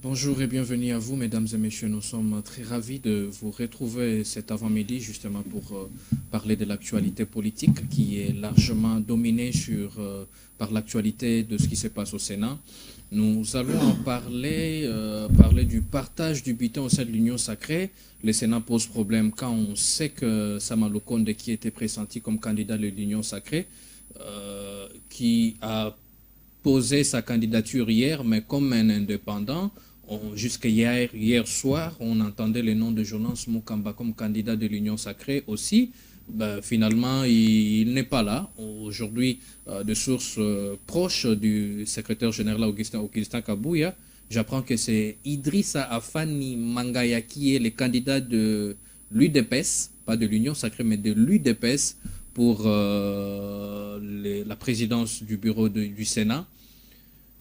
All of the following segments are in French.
Bonjour et bienvenue à vous, mesdames et messieurs. Nous sommes très ravis de vous retrouver cet avant-midi justement pour parler de l'actualité politique qui est largement dominée par l'actualité de ce qui se passe au Sénat. Nous allons en parler du partage du butin au sein de l'Union sacrée. Le Sénat pose problème quand on sait que Sama Lukonde, qui était pressenti comme candidat de l'Union sacrée, qui a posé sa candidature hier, mais comme un indépendant. Jusqu'à hier soir, on entendait le nom de Jonas Mukamba comme candidat de l'Union sacrée aussi. Finalement, il n'est pas là. Aujourd'hui, de sources proches du secrétaire général Augustin Kabouya, j'apprends que c'est Idrissa Afani Mangaya qui est le candidat de l'UDPS, pas de l'Union sacrée, mais de l'UDPS pour la présidence du bureau du Sénat.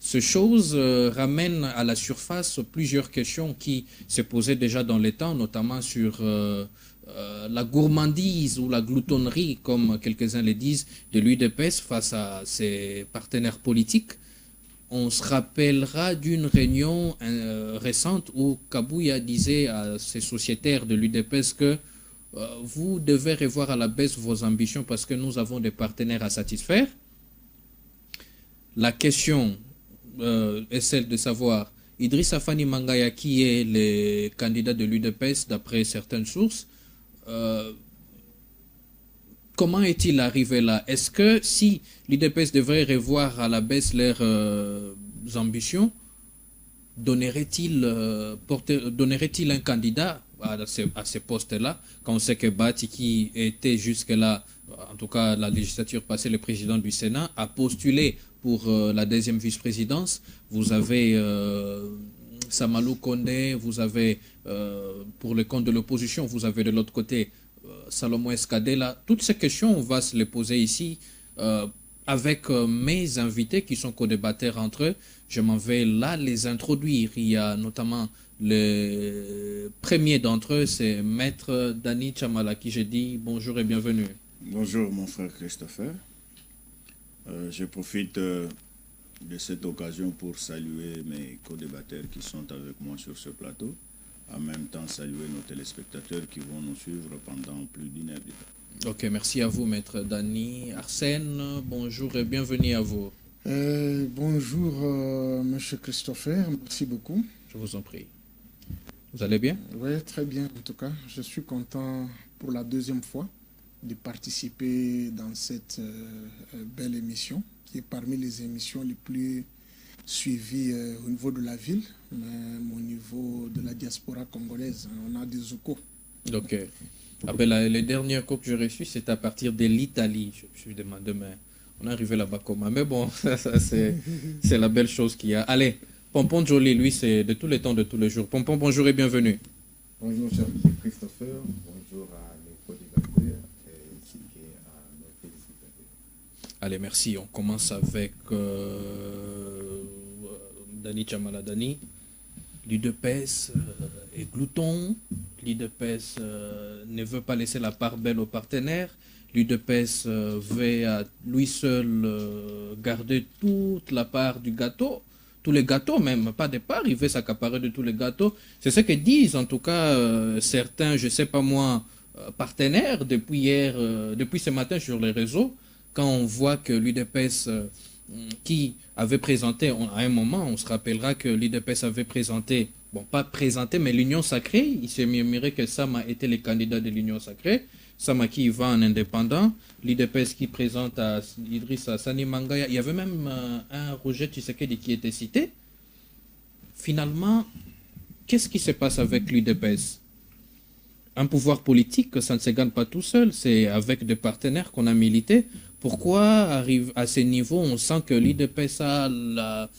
Ces choses ramènent à la surface plusieurs questions qui se posaient déjà dans les temps, notamment sur la gourmandise ou la gloutonnerie, comme quelques-uns le disent, de l'UDPS face à ses partenaires politiques. On se rappellera d'une réunion récente où Kabouya disait à ses sociétaires de l'UDPS que vous devez revoir à la baisse vos ambitions parce que nous avons des partenaires à satisfaire. La question est celle de savoir Idrissa Afani Mangaya, qui est le candidat de l'UDPS d'après certaines sources, comment est-il arrivé là? Est-ce que si l'UDPS devrait revoir à la baisse leurs ambitions, donnerait-il un candidat à ces postes-là, quand on sait que Bati, qui était jusque-là, en tout cas la législature passée, le président du Sénat, a postulé pour la deuxième vice-présidence. Vous avez Samalou Kondé, vous avez, pour le compte de l'opposition, vous avez de l'autre côté Salomon Escadela. Toutes ces questions, on va se les poser ici avec mes invités qui sont co-débatteurs entre eux. Je m'en vais là les introduire. Il y a notamment le premier d'entre eux, c'est Maître Dani Chamala, qui je dis bonjour et bienvenue. Bonjour mon frère Christopher. Je profite de cette occasion pour saluer mes co-débatteurs qui sont avec moi sur ce plateau. En même temps, saluer nos téléspectateurs qui vont nous suivre pendant plus d'une heure de temps. Ok, merci à vous, Maître Dani. Arsène, bonjour et bienvenue à vous. Bonjour, Monsieur Christopher, merci beaucoup. Je vous en prie. Vous allez bien? Oui, très bien en tout cas. Je suis content pour la deuxième fois de participer dans cette belle émission, qui est parmi les émissions les plus suivies au niveau de la ville, même au niveau de la diaspora congolaise. On a des Zouko. Ok. Ah ben les derniers cours que j'ai reçus, c'est à partir de l'Italie. Je me suis demandé, mais on est arrivé là-bas comment? Mais bon, ça c'est la belle chose qu'il y a. Allez, Pompon Jolie, lui, c'est de tous les temps, de tous les jours. Pompon, bonjour et bienvenue. Bonjour, cher Christopher. Bonjour à nos co-débatteurs ainsi qu'à nos téléspectateurs. Allez, merci. On commence avec Dani Chamala Dani. L'UDPS est glouton. L'UDPS ne veut pas laisser la part belle aux partenaires. L'UDPS veut à lui seul garder toute la part du gâteau. Tous les gâteaux même, pas de part, il veut s'accaparer de tous les gâteaux. C'est ce que disent en tout cas certains, je ne sais pas moi, partenaires depuis hier, depuis ce matin sur les réseaux, quand on voit que l'UDPS qui avait présenté, à un moment, on se rappellera que l'UDPS avait présenté, bon pas présenté, mais l'Union sacrée, il s'est murmuré que Sama était le candidat de l'Union sacrée, Sama qui va en indépendant, l'UDPS qui présente à Idrissa Sani Mangaya, il y avait même un Roger Tshisekedi qui était cité. Finalement, qu'est-ce qui se passe avec l'UDPS? Un pouvoir politique, ça ne se gagne pas tout seul, c'est avec des partenaires qu'on a milité. Pourquoi arrive à ce niveau, on sent que l'UDPS a la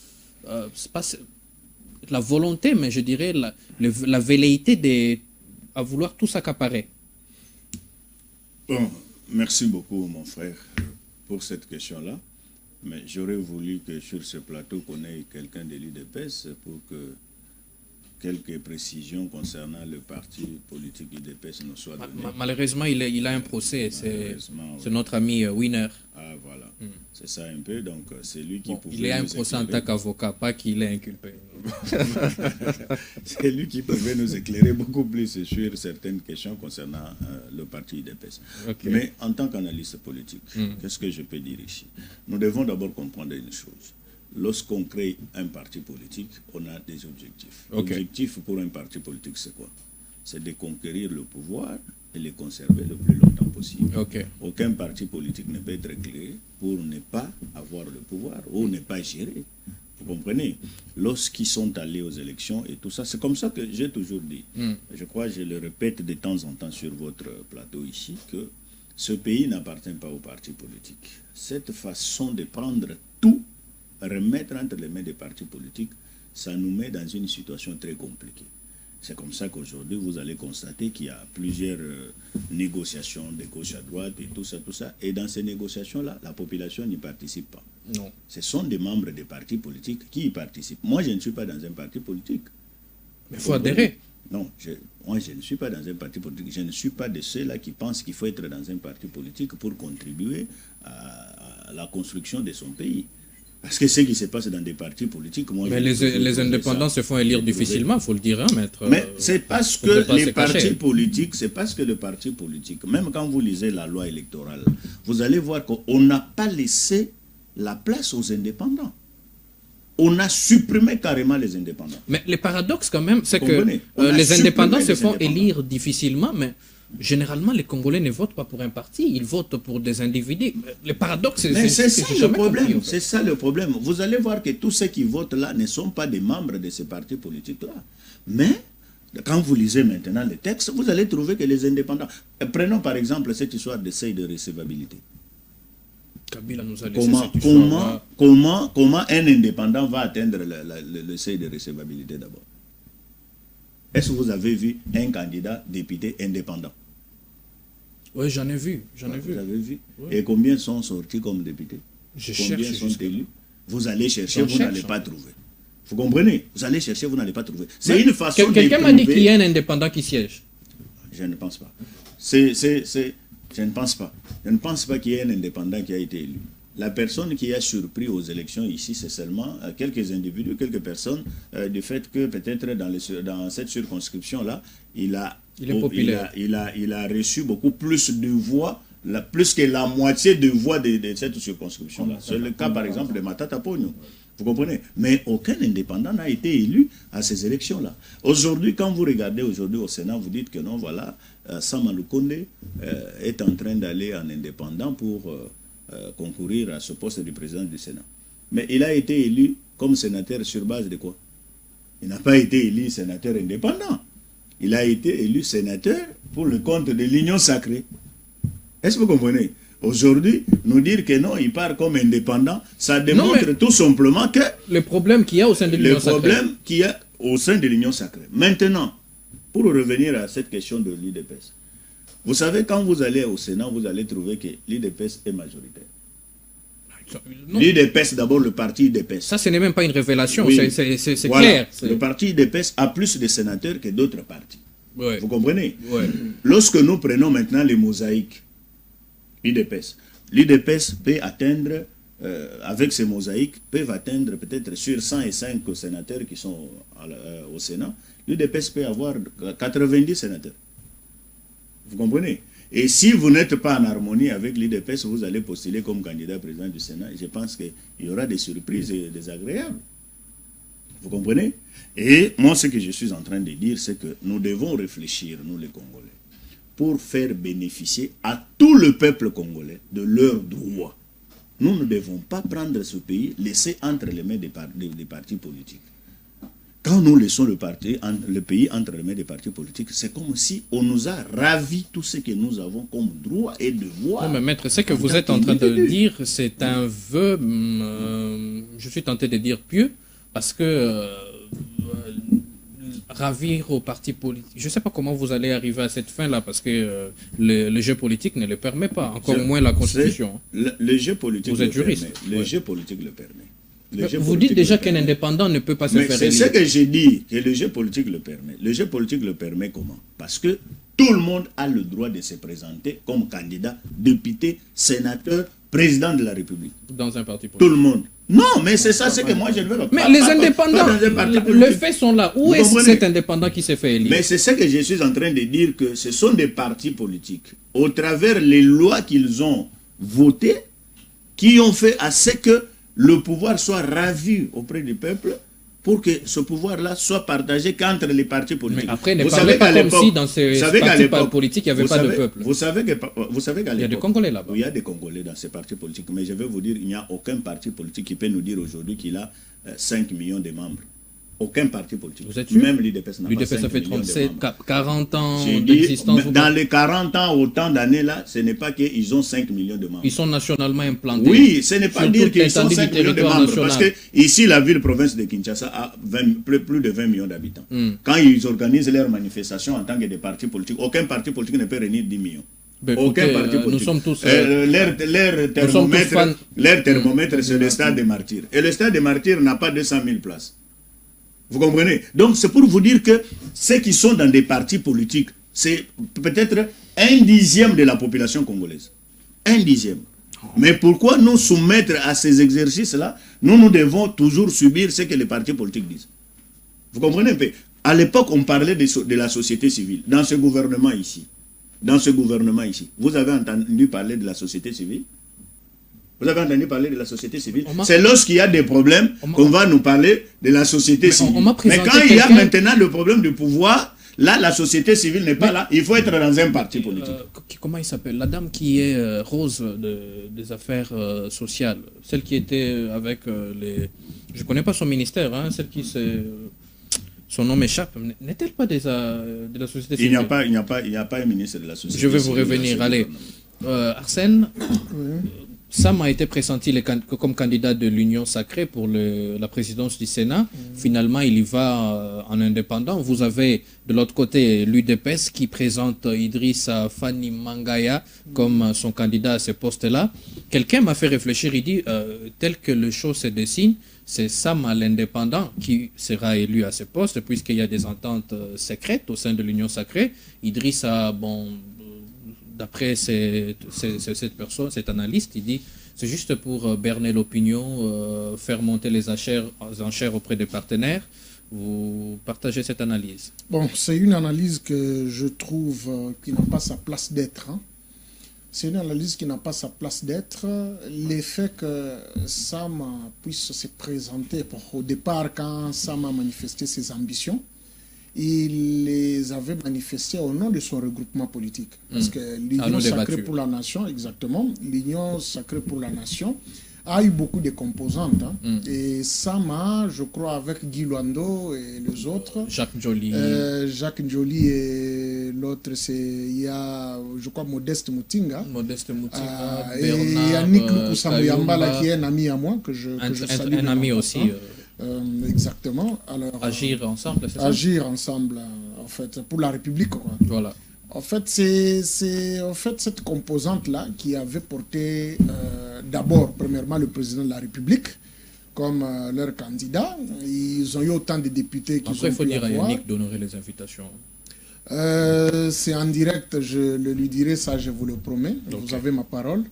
volonté, mais je dirais la velléité à vouloir tout s'accaparer? Bon, merci beaucoup mon frère pour cette question-là. Mais j'aurais voulu que sur ce plateau qu'on ait quelqu'un de l'UDPS pour que quelques précisions concernant le parti politique UDPS nous soient données. Malheureusement, il a un procès. C'est notre ami Winner. Ah, voilà. C'est ça un peu. Donc, c'est lui qui pouvait il est un procès en tant qu'avocat, pas qu'il est inculpé. C'est lui qui pouvait nous éclairer beaucoup plus sur certaines questions concernant le parti UDPS. Okay. Mais en tant qu'analyste politique, qu'est-ce que je peux dire ici? Nous devons d'abord comprendre une chose. Lorsqu'on crée un parti politique, on a des objectifs. L'objectif pour un parti politique, c'est quoi? C'est de conquérir le pouvoir et le conserver le plus longtemps possible. Aucun parti politique ne peut être créé pour ne pas avoir le pouvoir ou ne pas gérer. Vous comprenez? Lorsqu'ils sont allés aux élections et tout ça, c'est comme ça que j'ai toujours dit. Je crois que je le répète de temps en temps sur votre plateau ici, que ce pays n'appartient pas aux partis politiques. Cette façon de prendre tout, remettre entre les mains des partis politiques, ça nous met dans une situation très compliquée. C'est comme ça qu'aujourd'hui, vous allez constater qu'il y a plusieurs négociations de gauche à droite et tout ça, tout ça. Et dans ces négociations-là, la population n'y participe pas. Non. Ce sont des membres des partis politiques qui y participent. Moi, je ne suis pas dans un parti politique. Mais il faut adhérer. Non, moi, je ne suis pas dans un parti politique. Je ne suis pas de ceux-là qui pensent qu'il faut être dans un parti politique pour contribuer à la construction de son pays. Parce que ce qui se passe dans des partis politiques... Moi, mais les indépendants se font élire difficilement, il faut le dire, hein, maître. Mais c'est parce que les partis politiques, c'est parce que les partis politiques, même quand vous lisez la loi électorale, vous allez voir qu'on n'a pas laissé la place aux indépendants. On a supprimé carrément les indépendants. Mais le paradoxe quand même, c'est que les indépendants se font élire difficilement, mais... Généralement, les Congolais ne votent pas pour un parti, ils votent pour des individus. Le paradoxe, c'est ça le problème. C'est ça le problème. Vous allez voir que tous ceux qui votent là ne sont pas des membres de ces partis politiques-là. Mais, quand vous lisez maintenant les textes, vous allez trouver que les indépendants... Prenons par exemple cette histoire de seuil de recevabilité. Kabila nous a laissé comment un indépendant va atteindre le seuil de recevabilité d'abord? Est-ce que vous avez vu un candidat député indépendant? Oui, j'en ai vu. Vous avez vu? Oui. Et combien sont sortis comme députés? Combien sont élus? Vous allez chercher, vous n'allez pas trouver. Vous comprenez? Vous allez chercher, vous n'allez pas trouver. C'est une façon de... Quelqu'un m'a dit qu'il y a un indépendant qui siège. Je ne pense pas. Je ne pense pas. Je ne pense pas qu'il y ait un indépendant qui a été élu. La personne qui a surpris aux élections ici, c'est seulement quelques individus, quelques personnes, du fait que peut-être dans cette circonscription-là, il a reçu beaucoup plus de voix, plus que la moitié de voix de cette circonscription-là. C'est le cas, par exemple, de Matata Pogno. Vous comprenez? Mais aucun indépendant n'a été élu à ces élections-là. Aujourd'hui, quand vous regardez aujourd'hui au Sénat, vous dites que non, voilà, Sama Lukonde est en train d'aller en indépendant pour... concourir à ce poste du président du Sénat. Mais il a été élu comme sénateur sur base de quoi? Il n'a pas été élu sénateur indépendant. Il a été élu sénateur pour le compte de l'Union sacrée. Est-ce que vous comprenez? Aujourd'hui, nous dire que non, il part comme indépendant, ça démontre tout simplement que... Le problème qu'il y a au sein de l'Union sacrée. Le problème qu'il y a au sein de l'Union sacrée. Maintenant, pour revenir à cette question de l'UDPS, vous savez, quand vous allez au Sénat, vous allez trouver que l'UDPS est majoritaire. L'UDPS, d'abord le parti UDPS. Ça, ce n'est même pas une révélation, oui. C'est voilà. clair. Le parti UDPS a plus de sénateurs que d'autres partis. Ouais. Vous comprenez? Ouais. Lorsque nous prenons maintenant les mosaïques UDPS, l'UDPS peut atteindre, avec ces mosaïques, peuvent atteindre peut-être sur 105 sénateurs qui sont au Sénat, l'UDPS peut avoir 90 sénateurs. Vous comprenez? Et si vous n'êtes pas en harmonie avec l'UDPS, vous allez postuler comme candidat président du Sénat. Et je pense qu'il y aura des surprises désagréables. Vous comprenez? Et moi, ce que je suis en train de dire, c'est que nous devons réfléchir, nous les Congolais, pour faire bénéficier à tout le peuple congolais de leurs droits. Nous ne devons pas prendre ce pays, laisser entre les mains des partis politiques. Quand nous laissons le pays entre les mains des partis politiques, c'est comme si on nous a ravi tout ce que nous avons comme droit et devoir. Non, mais maître, ce que vous êtes en train de dire, c'est un vœu, je suis tenté de dire pieux, parce que ravir aux partis politiques, je ne sais pas comment vous allez arriver à cette fin-là, parce que le jeu politique ne le permet pas, encore moins la Constitution. Le jeu politique vous êtes juriste. Le jeu politique le permet. Vous dites déjà qu'un indépendant ne peut pas se faire élire. C'est ce que j'ai dit, que le jeu politique le permet. Le jeu politique le permet comment? Parce que tout le monde a le droit de se présenter comme candidat, député, sénateur, président de la République. Dans un parti politique. Tout le monde. Non, mais c'est ça, c'est que moi je ne veux pas. Mais les indépendants, les faits sont là. Où est cet indépendant qui s'est fait élire? Mais c'est ce que je suis en train de dire, que ce sont des partis politiques, au travers les lois qu'ils ont votées, qui ont fait à ce que le pouvoir soit ravi auprès du peuple, pour que ce pouvoir-là soit partagé qu'entre les partis politiques. Mais après, ne parlez pas comme si dans ces partis politiques, il n'y avait pas de peuple. Vous savez qu'à l'époque, il y a des Congolais là-bas. Il y a des Congolais dans ces partis politiques. Mais je vais vous dire, il n'y a aucun parti politique qui peut nous dire aujourd'hui qu'il a 5 millions de membres. Aucun parti politique. Vous êtes sûr? Même l'UDPS n'a pas 5 L'UDPS, ça fait 37, 40 ans d'existence. Dans les 40 ans, autant d'années-là, ce n'est pas qu'ils ont 5 millions de membres. Ils sont nationalement implantés. Oui, ce n'est pas dire qu'ils sont 5 millions de membres. Parce que ici, la ville-province de Kinshasa a plus de 20 millions d'habitants. Quand ils organisent leurs manifestations en tant que des partis politiques, aucun parti politique ne peut réunir 10 millions. Aucun parti politique. Nous sommes tous... Leur thermomètre, c'est le stade des martyrs. Et le stade des martyrs n'a pas 200 000 places. Vous comprenez? Donc c'est pour vous dire que ceux qui sont dans des partis politiques, c'est peut-être 1/10 de la population congolaise. 1/10. Mais pourquoi nous soumettre à ces exercices-là? Nous devons toujours subir ce que les partis politiques disent. Vous comprenez un peu? À l'époque, on parlait de la société civile. Dans ce gouvernement ici, vous avez entendu parler de la société civile? Vous avez entendu parler de la société civile? C'est lorsqu'il y a des problèmes qu'on va nous parler de la société civile. Mais quand il y a maintenant le problème du pouvoir, là, la société civile n'est pas là. Il faut être dans un parti politique. Comment il s'appelle? La dame qui est rose des affaires sociales. Celle qui était avec les... Je ne connais pas son ministère, hein, celle qui s'est... Son nom m'échappe. N'est-elle pas de la société civile? Il n'y a pas un ministre de la société civile. Je vais vous revenir. Allez. Arsène, Sam a été pressenti comme candidat de l'Union sacrée pour la présidence du Sénat. Finalement, il y va en indépendant. Vous avez de l'autre côté l'UDPS qui présente Idrissa Fani Mangaya comme son candidat à ce poste-là. Quelqu'un m'a fait réfléchir, il dit, tel que le show se dessine, c'est Sam à l'indépendant qui sera élu à ce poste, puisqu'il y a des ententes secrètes au sein de l'Union sacrée. Idrissa, bon... D'après cette personne, cet analyste, il dit c'est juste pour berner l'opinion, faire monter les enchères auprès des partenaires. Vous partagez cette analyse? Bon, c'est une analyse que je trouve qui n'a pas sa place d'être. Hein. C'est une analyse qui n'a pas sa place d'être. L'effet que Sam puisse se présenter, au départ, quand Sam a manifesté ses ambitions, il les avait manifestés au nom de son regroupement politique. Parce que l'Union sacrée pour la nation, exactement, l'Union sacrée pour la nation a eu beaucoup de composantes. Hein. Et Sama, je crois, avec Guy Luando et les autres. Jacques Njoli. Jacques Njoli et l'autre, c'est, il y a, je crois, Modeste Mutinga. Modeste Mutinga, et Yannick Lukusamuyambala, qui est un ami à moi, que je salue. Un ami aussi. Exactement. Alors, agir ensemble, c'est ça? Agir ensemble, en fait, pour la République. Quoi. Voilà. En fait, c'est en fait cette composante-là qui avait porté d'abord, premièrement, le président de la République comme leur candidat. Ils ont eu autant de députés qu'ils ont pu avoir. Après, il faut dire à Yannick d'honorer les invitations. C'est en direct, je le lui dirai, ça je vous le promets. Okay. Vous avez ma parole.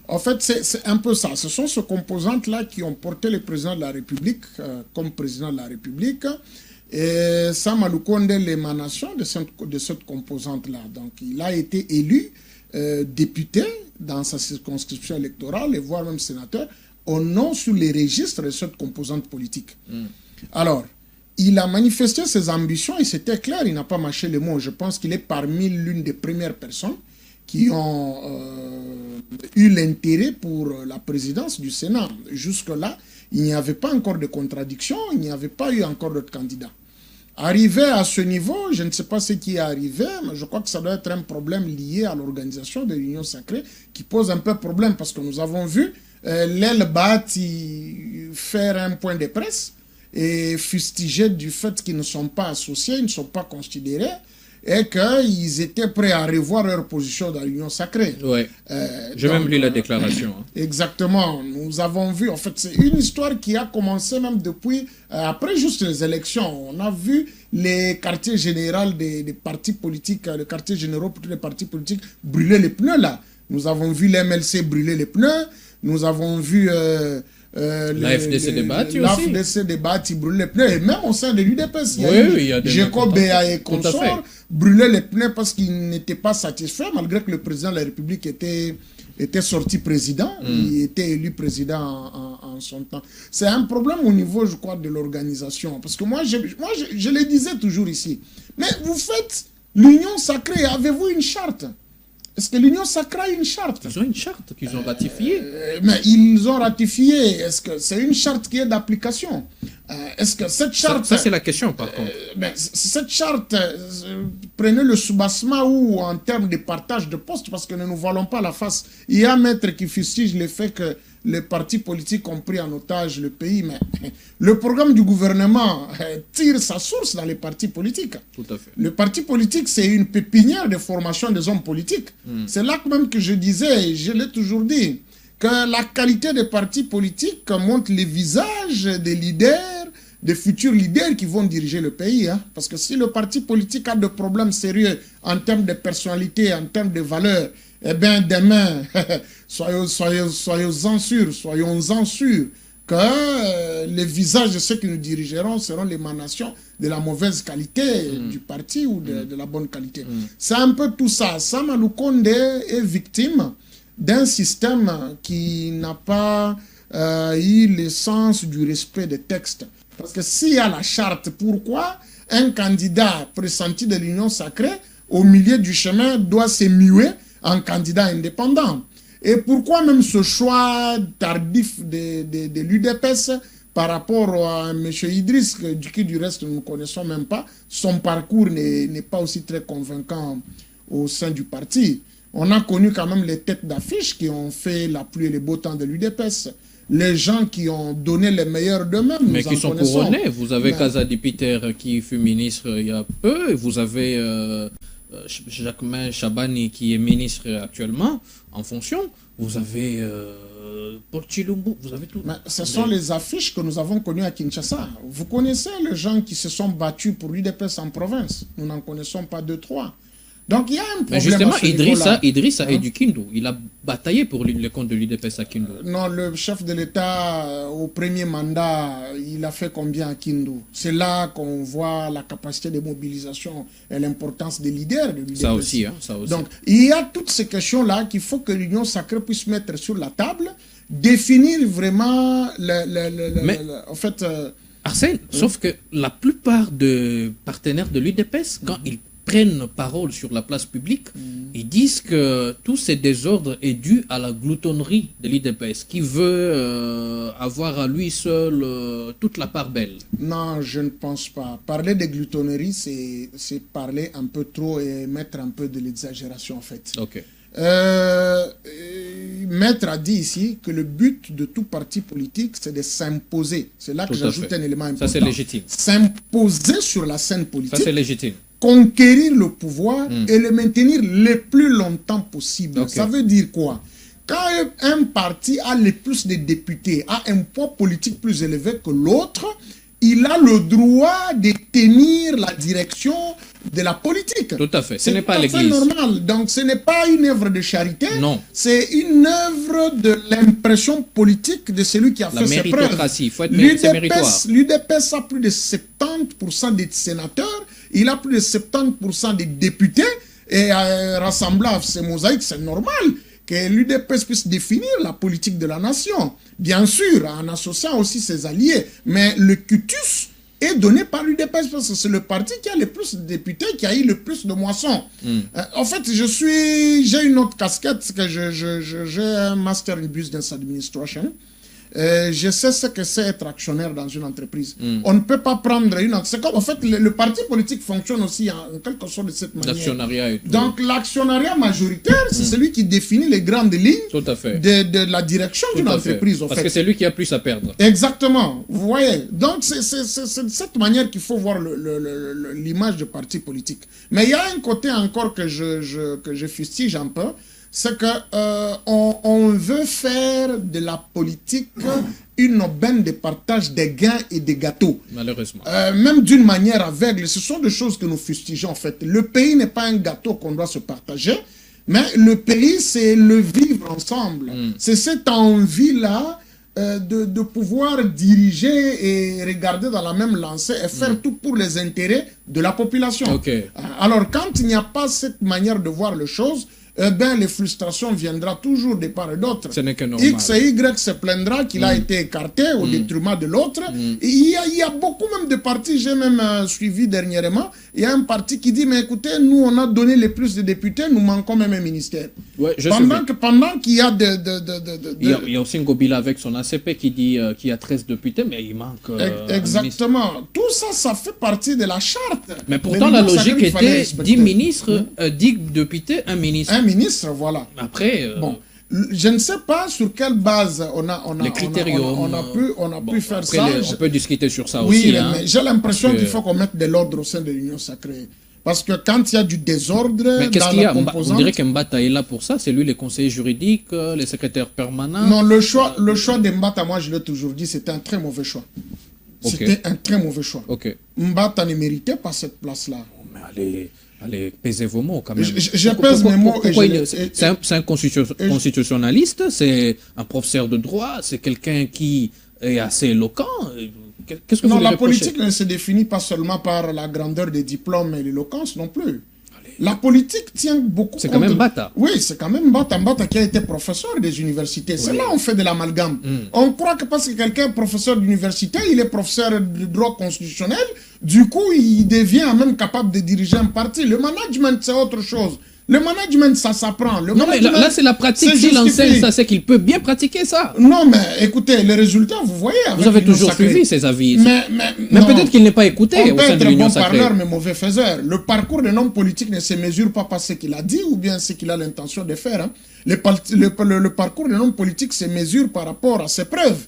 En fait, c'est un peu ça. Ce sont ces composantes-là qui ont porté le président de la République comme président de la République. Et Sam Lukonde est l'émanation de cette composante-là. Donc, il a été élu député dans sa circonscription électorale, et voire même sénateur, au nom sur les registres de cette composante politique. Alors, il a manifesté ses ambitions et c'était clair, il n'a pas mâché les mots. Je pense qu'il est parmi l'une des premières personnes qui ont eu l'intérêt pour la présidence du Sénat. Jusque-là, il n'y avait pas encore de contradiction, il n'y avait pas eu encore d'autres candidats. Arrivé à ce niveau, je ne sais pas ce qui est arrivé, mais je crois que ça doit être un problème lié à l'organisation de l'Union sacrée qui pose un peu problème parce que nous avons vu l'aile Bahati faire un point de presse et fustiger du fait qu'ils ne sont pas associés, ils ne sont pas considérés. et qu'ils étaient prêts à revoir leur position dans l'Union sacrée. Ouais. J'ai même lu la déclaration. Hein. Exactement. Nous avons vu, en fait, c'est une histoire qui a commencé même depuis, après juste les élections. On a vu les quartiers généraux des partis politiques, les quartiers généraux pour tous les partis politiques brûler les pneus là. Nous avons vu l'MLC brûler les pneus. Nous avons vu... la FDC débattre aussi. La FDC débattre, ils brûlent les pneus. Et même au sein de l'UDPS, il y a des Jacob Béa et consorts brûlaient les pneus parce qu'ils n'étaient pas satisfaits, malgré que le président de la République était sorti président. Il était élu président en son temps. C'est un problème au niveau, je crois, de l'organisation. Parce que moi, je le disais toujours ici. Mais vous faites l'Union sacrée, avez-vous une charte? Est-ce que l'Union sacrée a une charte? Ils ont une charte qu'ils ont ratifiée. Mais ils ont ratifié. Est-ce que c'est une charte qui est d'application? Est-ce que cette charte... Ça c'est la question, par contre. Mais cette charte, prenez le soubassement ou en termes de partage de postes, parce que ne nous voilons pas la face. Il y a un maître qui fustige le fait que les partis politiques ont pris en otage le pays, mais le programme du gouvernement tire sa source dans les partis politiques. Tout à fait. Le parti politique, c'est une pépinière de formation des hommes politiques. C'est là même que je disais, et je l'ai toujours dit, que la qualité des partis politiques montre les visages des leaders, des futurs leaders qui vont diriger le pays. Hein. Parce que si le parti politique a des problèmes sérieux en termes de personnalité, en termes de valeurs, eh bien, demain, soyons-en sûrs que les visages de ceux qui nous dirigeront seront l'émanation de la mauvaise qualité du parti ou de la bonne qualité. C'est un peu tout ça. Samalou Konde est victime d'un système qui n'a pas eu le sens du respect des textes. Parce que s'il y a la charte, pourquoi un candidat pressenti de l'Union sacrée, au milieu du chemin, doit se muer en candidat indépendant? Et pourquoi même ce choix tardif de l'UDPS par rapport à M. Idriss, qui du reste nous ne connaissons même pas, son parcours n'est pas aussi très convaincant au sein du parti. On a connu quand même les têtes d'affiche qui ont fait la pluie et le beau temps de l'UDPS. Les gens qui ont donné les meilleurs d'eux-mêmes. Mais qui sont couronnés. Vous avez Kazadi Peter qui fut ministre il y a peu. Vous avez Jacquemain Chabani qui est ministre actuellement en fonction. Vous avez Paul Chilumbu. Vous avez tout. Mais ce sont les affiches que nous avons connues à Kinshasa. Vous connaissez les gens qui se sont battus pour l'UDPS en province. Nous n'en connaissons pas deux, trois. Donc il y a un problème. Mais justement, Idrissa est du Kindu. Il a bataillé pour le compte de l'UDPS à Kindu. Non, le chef de l'État, au premier mandat, il a fait combien à Kindu? C'est là qu'on voit la capacité de mobilisation et l'importance des leaders de l'UDPS. Ça aussi, hein, ça aussi. Donc il y a toutes ces questions-là qu'il faut que l'Union sacrée puisse mettre sur la table, définir vraiment en fait... Arsène, sauf que la plupart des partenaires de l'UDPS, quand ils prennent parole sur la place publique, ils disent que tous ces désordres est dû à la gloutonnerie de l'UDPS, qui veut avoir à lui seul toute la part belle. Non, je ne pense pas. Parler de gloutonnerie, c'est parler un peu trop et mettre un peu de l'exagération en fait. Ok. Maître a dit ici que le but de tout parti politique, c'est de s'imposer. C'est là que j'ajoute un élément important. Ça, c'est légitime. S'imposer sur la scène politique. Ça, c'est légitime. Conquérir le pouvoir et le maintenir le plus longtemps possible. Okay. Ça veut dire quoi? Quand un parti a le plus de députés, a un poids politique plus élevé que l'autre, il a le droit de tenir la direction de la politique. Tout à fait. Ce n'est pas l'église. C'est normal. Donc ce n'est pas une œuvre de charité. Non. C'est une œuvre de l'impression politique de celui qui a fait ses preuves. La méritocratie. Il faut être méritoire. L'UDPS a plus de 70% des sénateurs. Il a plus de 70% des députés. Et rassemblant ces mosaïques, c'est normal que l'UDPS puisse définir la politique de la nation. Bien sûr, en associant aussi ses alliés. Mais le cutus est donné par l'UDPS parce que c'est le parti qui a le plus de députés, qui a eu le plus de moissons. En fait, j'ai une autre casquette, que j'ai un Master in Business Administration. Je sais ce que c'est être actionnaire dans une entreprise. On ne peut pas prendre une... C'est comme, en fait, le parti politique fonctionne aussi en quelque sorte de cette manière. L'actionnariat et tout. Donc, l'actionnariat majoritaire, c'est celui qui définit les grandes lignes Tout à fait. de la direction d'une entreprise. Parce que c'est lui qui a plus à perdre. Exactement. Vous voyez. Donc, c'est de cette manière qu'il faut voir l'image du parti politique. Mais il y a un côté encore que je fustige un peu, c'est que on veut faire de la politique une aubaine de partage des gains et des gâteaux. Malheureusement. Même d'une manière aveugle. Ce sont des choses que nous fustigeons en fait. Le pays n'est pas un gâteau qu'on doit se partager, mais le pays, c'est le vivre ensemble. C'est cette envie-là de pouvoir diriger et regarder dans la même lancée et faire tout pour les intérêts de la population. Okay. Alors, quand il n'y a pas cette manière de voir les choses, eh ben, les frustrations viendront toujours de part et d'autre. Ce n'est que normal. X et Y se plaindra qu'il a été écarté au détriment de l'autre. Il y a beaucoup même de partis, j'ai même suivi dernièrement, il y a un parti qui dit, mais écoutez, nous on a donné les plus de députés, nous manquons même un ministère. Ouais, pendant qu'il y a Il y a aussi Ngobila avec son ACP qui dit qu'il y a 13 députés, mais il manque... exactement. Tout ça, ça fait partie de la charte. Mais pourtant, la logique était 10 ministres, 10 députés, un ministre. Un ministre, voilà. Après... Bon, je ne sais pas sur quelle base on a pu faire ça. On peut discuter sur ça oui, aussi. Oui, hein, mais j'ai l'impression qu'il faut qu'on mette de l'ordre au sein de l'Union sacrée. Parce que quand il y a du désordre dans la composante... On dirait qu'Mbata est là pour ça. C'est lui les conseillers juridiques, les secrétaires permanents. Non, le choix de Mbata, moi je l'ai toujours dit, c'était un très mauvais choix. C'était un très mauvais choix. Mbata ne méritait pas cette place-là. Mais allez, pesez vos mots quand même. Je pèse mes mots. C'est un constitutionnaliste, c'est un professeur de droit, c'est quelqu'un qui est assez éloquent. Qu'est-ce que vous la politique ne se définit pas seulement par la grandeur des diplômes et l'éloquence non plus. La politique tient beaucoup. C'est quand même Mbata. Oui, c'est quand même Mbata. Mbata qui a été professeur des universités. Oui. C'est là on fait de l'amalgame. On croit que parce que quelqu'un est professeur d'université, il est professeur de droit constitutionnel, du coup, il devient même capable de diriger un parti. Le management, c'est autre chose. Le management, ça s'apprend. Non, mais là, c'est la pratique. S'il enseigne ça, c'est qu'il peut bien pratiquer ça. Non, mais écoutez, les résultats, vous voyez. Vous avez toujours suivi ses avis. Mais peut-être qu'il n'est pas écouté au sein de l'Union sacrée. On peut être bon parleur, mais mauvais faiseur. Le parcours d'un homme politique ne se mesure pas par ce qu'il a dit ou bien ce qu'il a l'intention de faire. Hein. Le parcours d'un homme politique se mesure par rapport à ses preuves.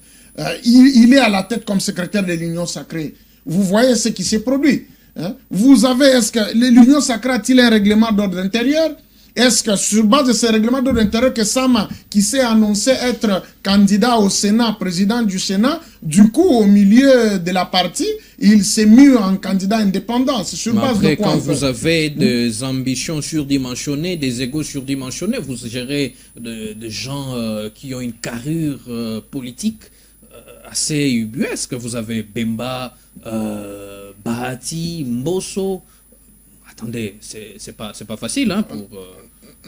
Il est à la tête comme secrétaire de l'Union sacrée. Vous voyez ce qui s'est produit. Hein? Vous avez, est-ce que l'Union sacrée a-t-il un règlement d'ordre intérieur? Est-ce que sur base de ce règlement d'ordre intérieur que Sama, qui s'est annoncé être candidat au Sénat, président du Sénat, du coup, au milieu de la partie, il s'est mis en candidat indépendant. C'est sur base de quoi? Quand vous avez des ambitions surdimensionnées, des égos surdimensionnés, vous gérez des gens qui ont une carrure politique assez ubuesque. Vous avez Bemba, Bahati, Mbosso. Attendez, c'est pas facile hein, pour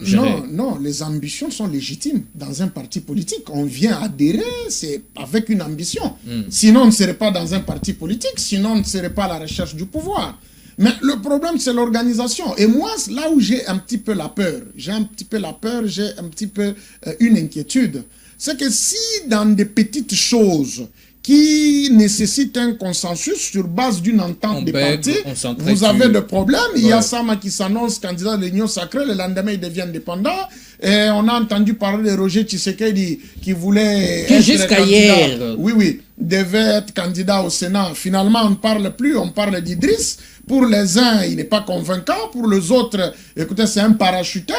gérer. Non, les ambitions sont légitimes dans un parti politique. On vient adhérer, c'est avec une ambition. Sinon, on ne serait pas dans un parti politique, sinon on ne serait pas à la recherche du pouvoir. Mais le problème, c'est l'organisation. Et moi, là où j'ai un petit peu la peur, j'ai un petit peu une inquiétude, c'est que si dans des petites choses qui nécessitent un consensus sur base d'une entente des partis, vous avez des problèmes. Il y a Sama qui s'annonce candidat de l'Union sacrée, le lendemain il devient indépendant. Et on a entendu parler de Roger Tshisekedi qui voulait jusqu'à hier. Oui, devait être candidat au Sénat. Finalement, on ne parle plus, on parle d'Idriss. Pour les uns, il n'est pas convaincant. Pour les autres, écoutez, c'est un parachuteur.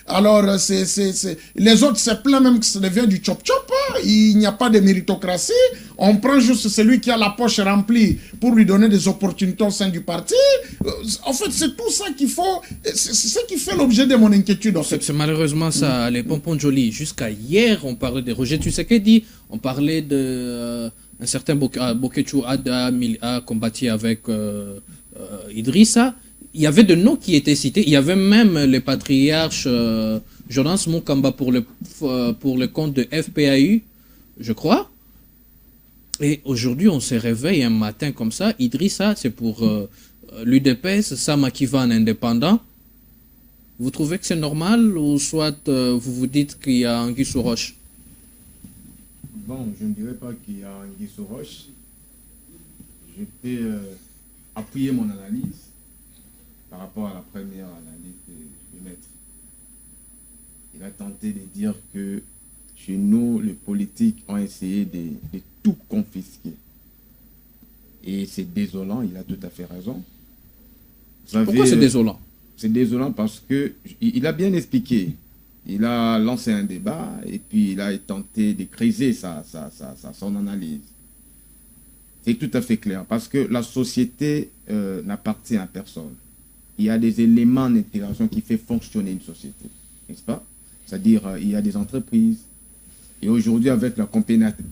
Alors, les autres se plaignent même que ça devient du chop-chop. Hein. Il n'y a pas de méritocratie. On prend juste celui qui a la poche remplie pour lui donner des opportunités au sein du parti. En fait, c'est tout ça qu'il faut. C'est ce qui fait l'objet de mon inquiétude. En fait. C'est malheureusement ça, les pompons jolis. Jusqu'à hier, on parlait de Roger Tshisekedi, on parlait de un certain Bokechu a combattu avec Idrissa. Il y avait de noms qui étaient cités. Il y avait même les patriarches Jonas Mukamba pour le compte de FPAU, je crois. Et aujourd'hui, on se réveille un matin comme ça. Idrissa, c'est pour l'UDPS, Sama Kivan indépendant. Vous trouvez que c'est normal ou soit vous vous dites qu'il y a anguille sous roche? Bon, je ne dirais pas qu'il y a un guise aux roches. Je peux appuyer mon analyse par rapport à la première analyse du maître. Il a tenté de dire que chez nous, les politiques ont essayé de tout confisquer. Et c'est désolant, il a tout à fait raison. Pourquoi c'est désolant? C'est désolant parce qu'il a bien expliqué. Il a lancé un débat et puis il a tenté de creuser son analyse. C'est tout à fait clair parce que la société n'appartient à personne. Il y a des éléments d'intégration qui font fonctionner une société, n'est-ce pas? C'est-à-dire il y a des entreprises. Et aujourd'hui, avec la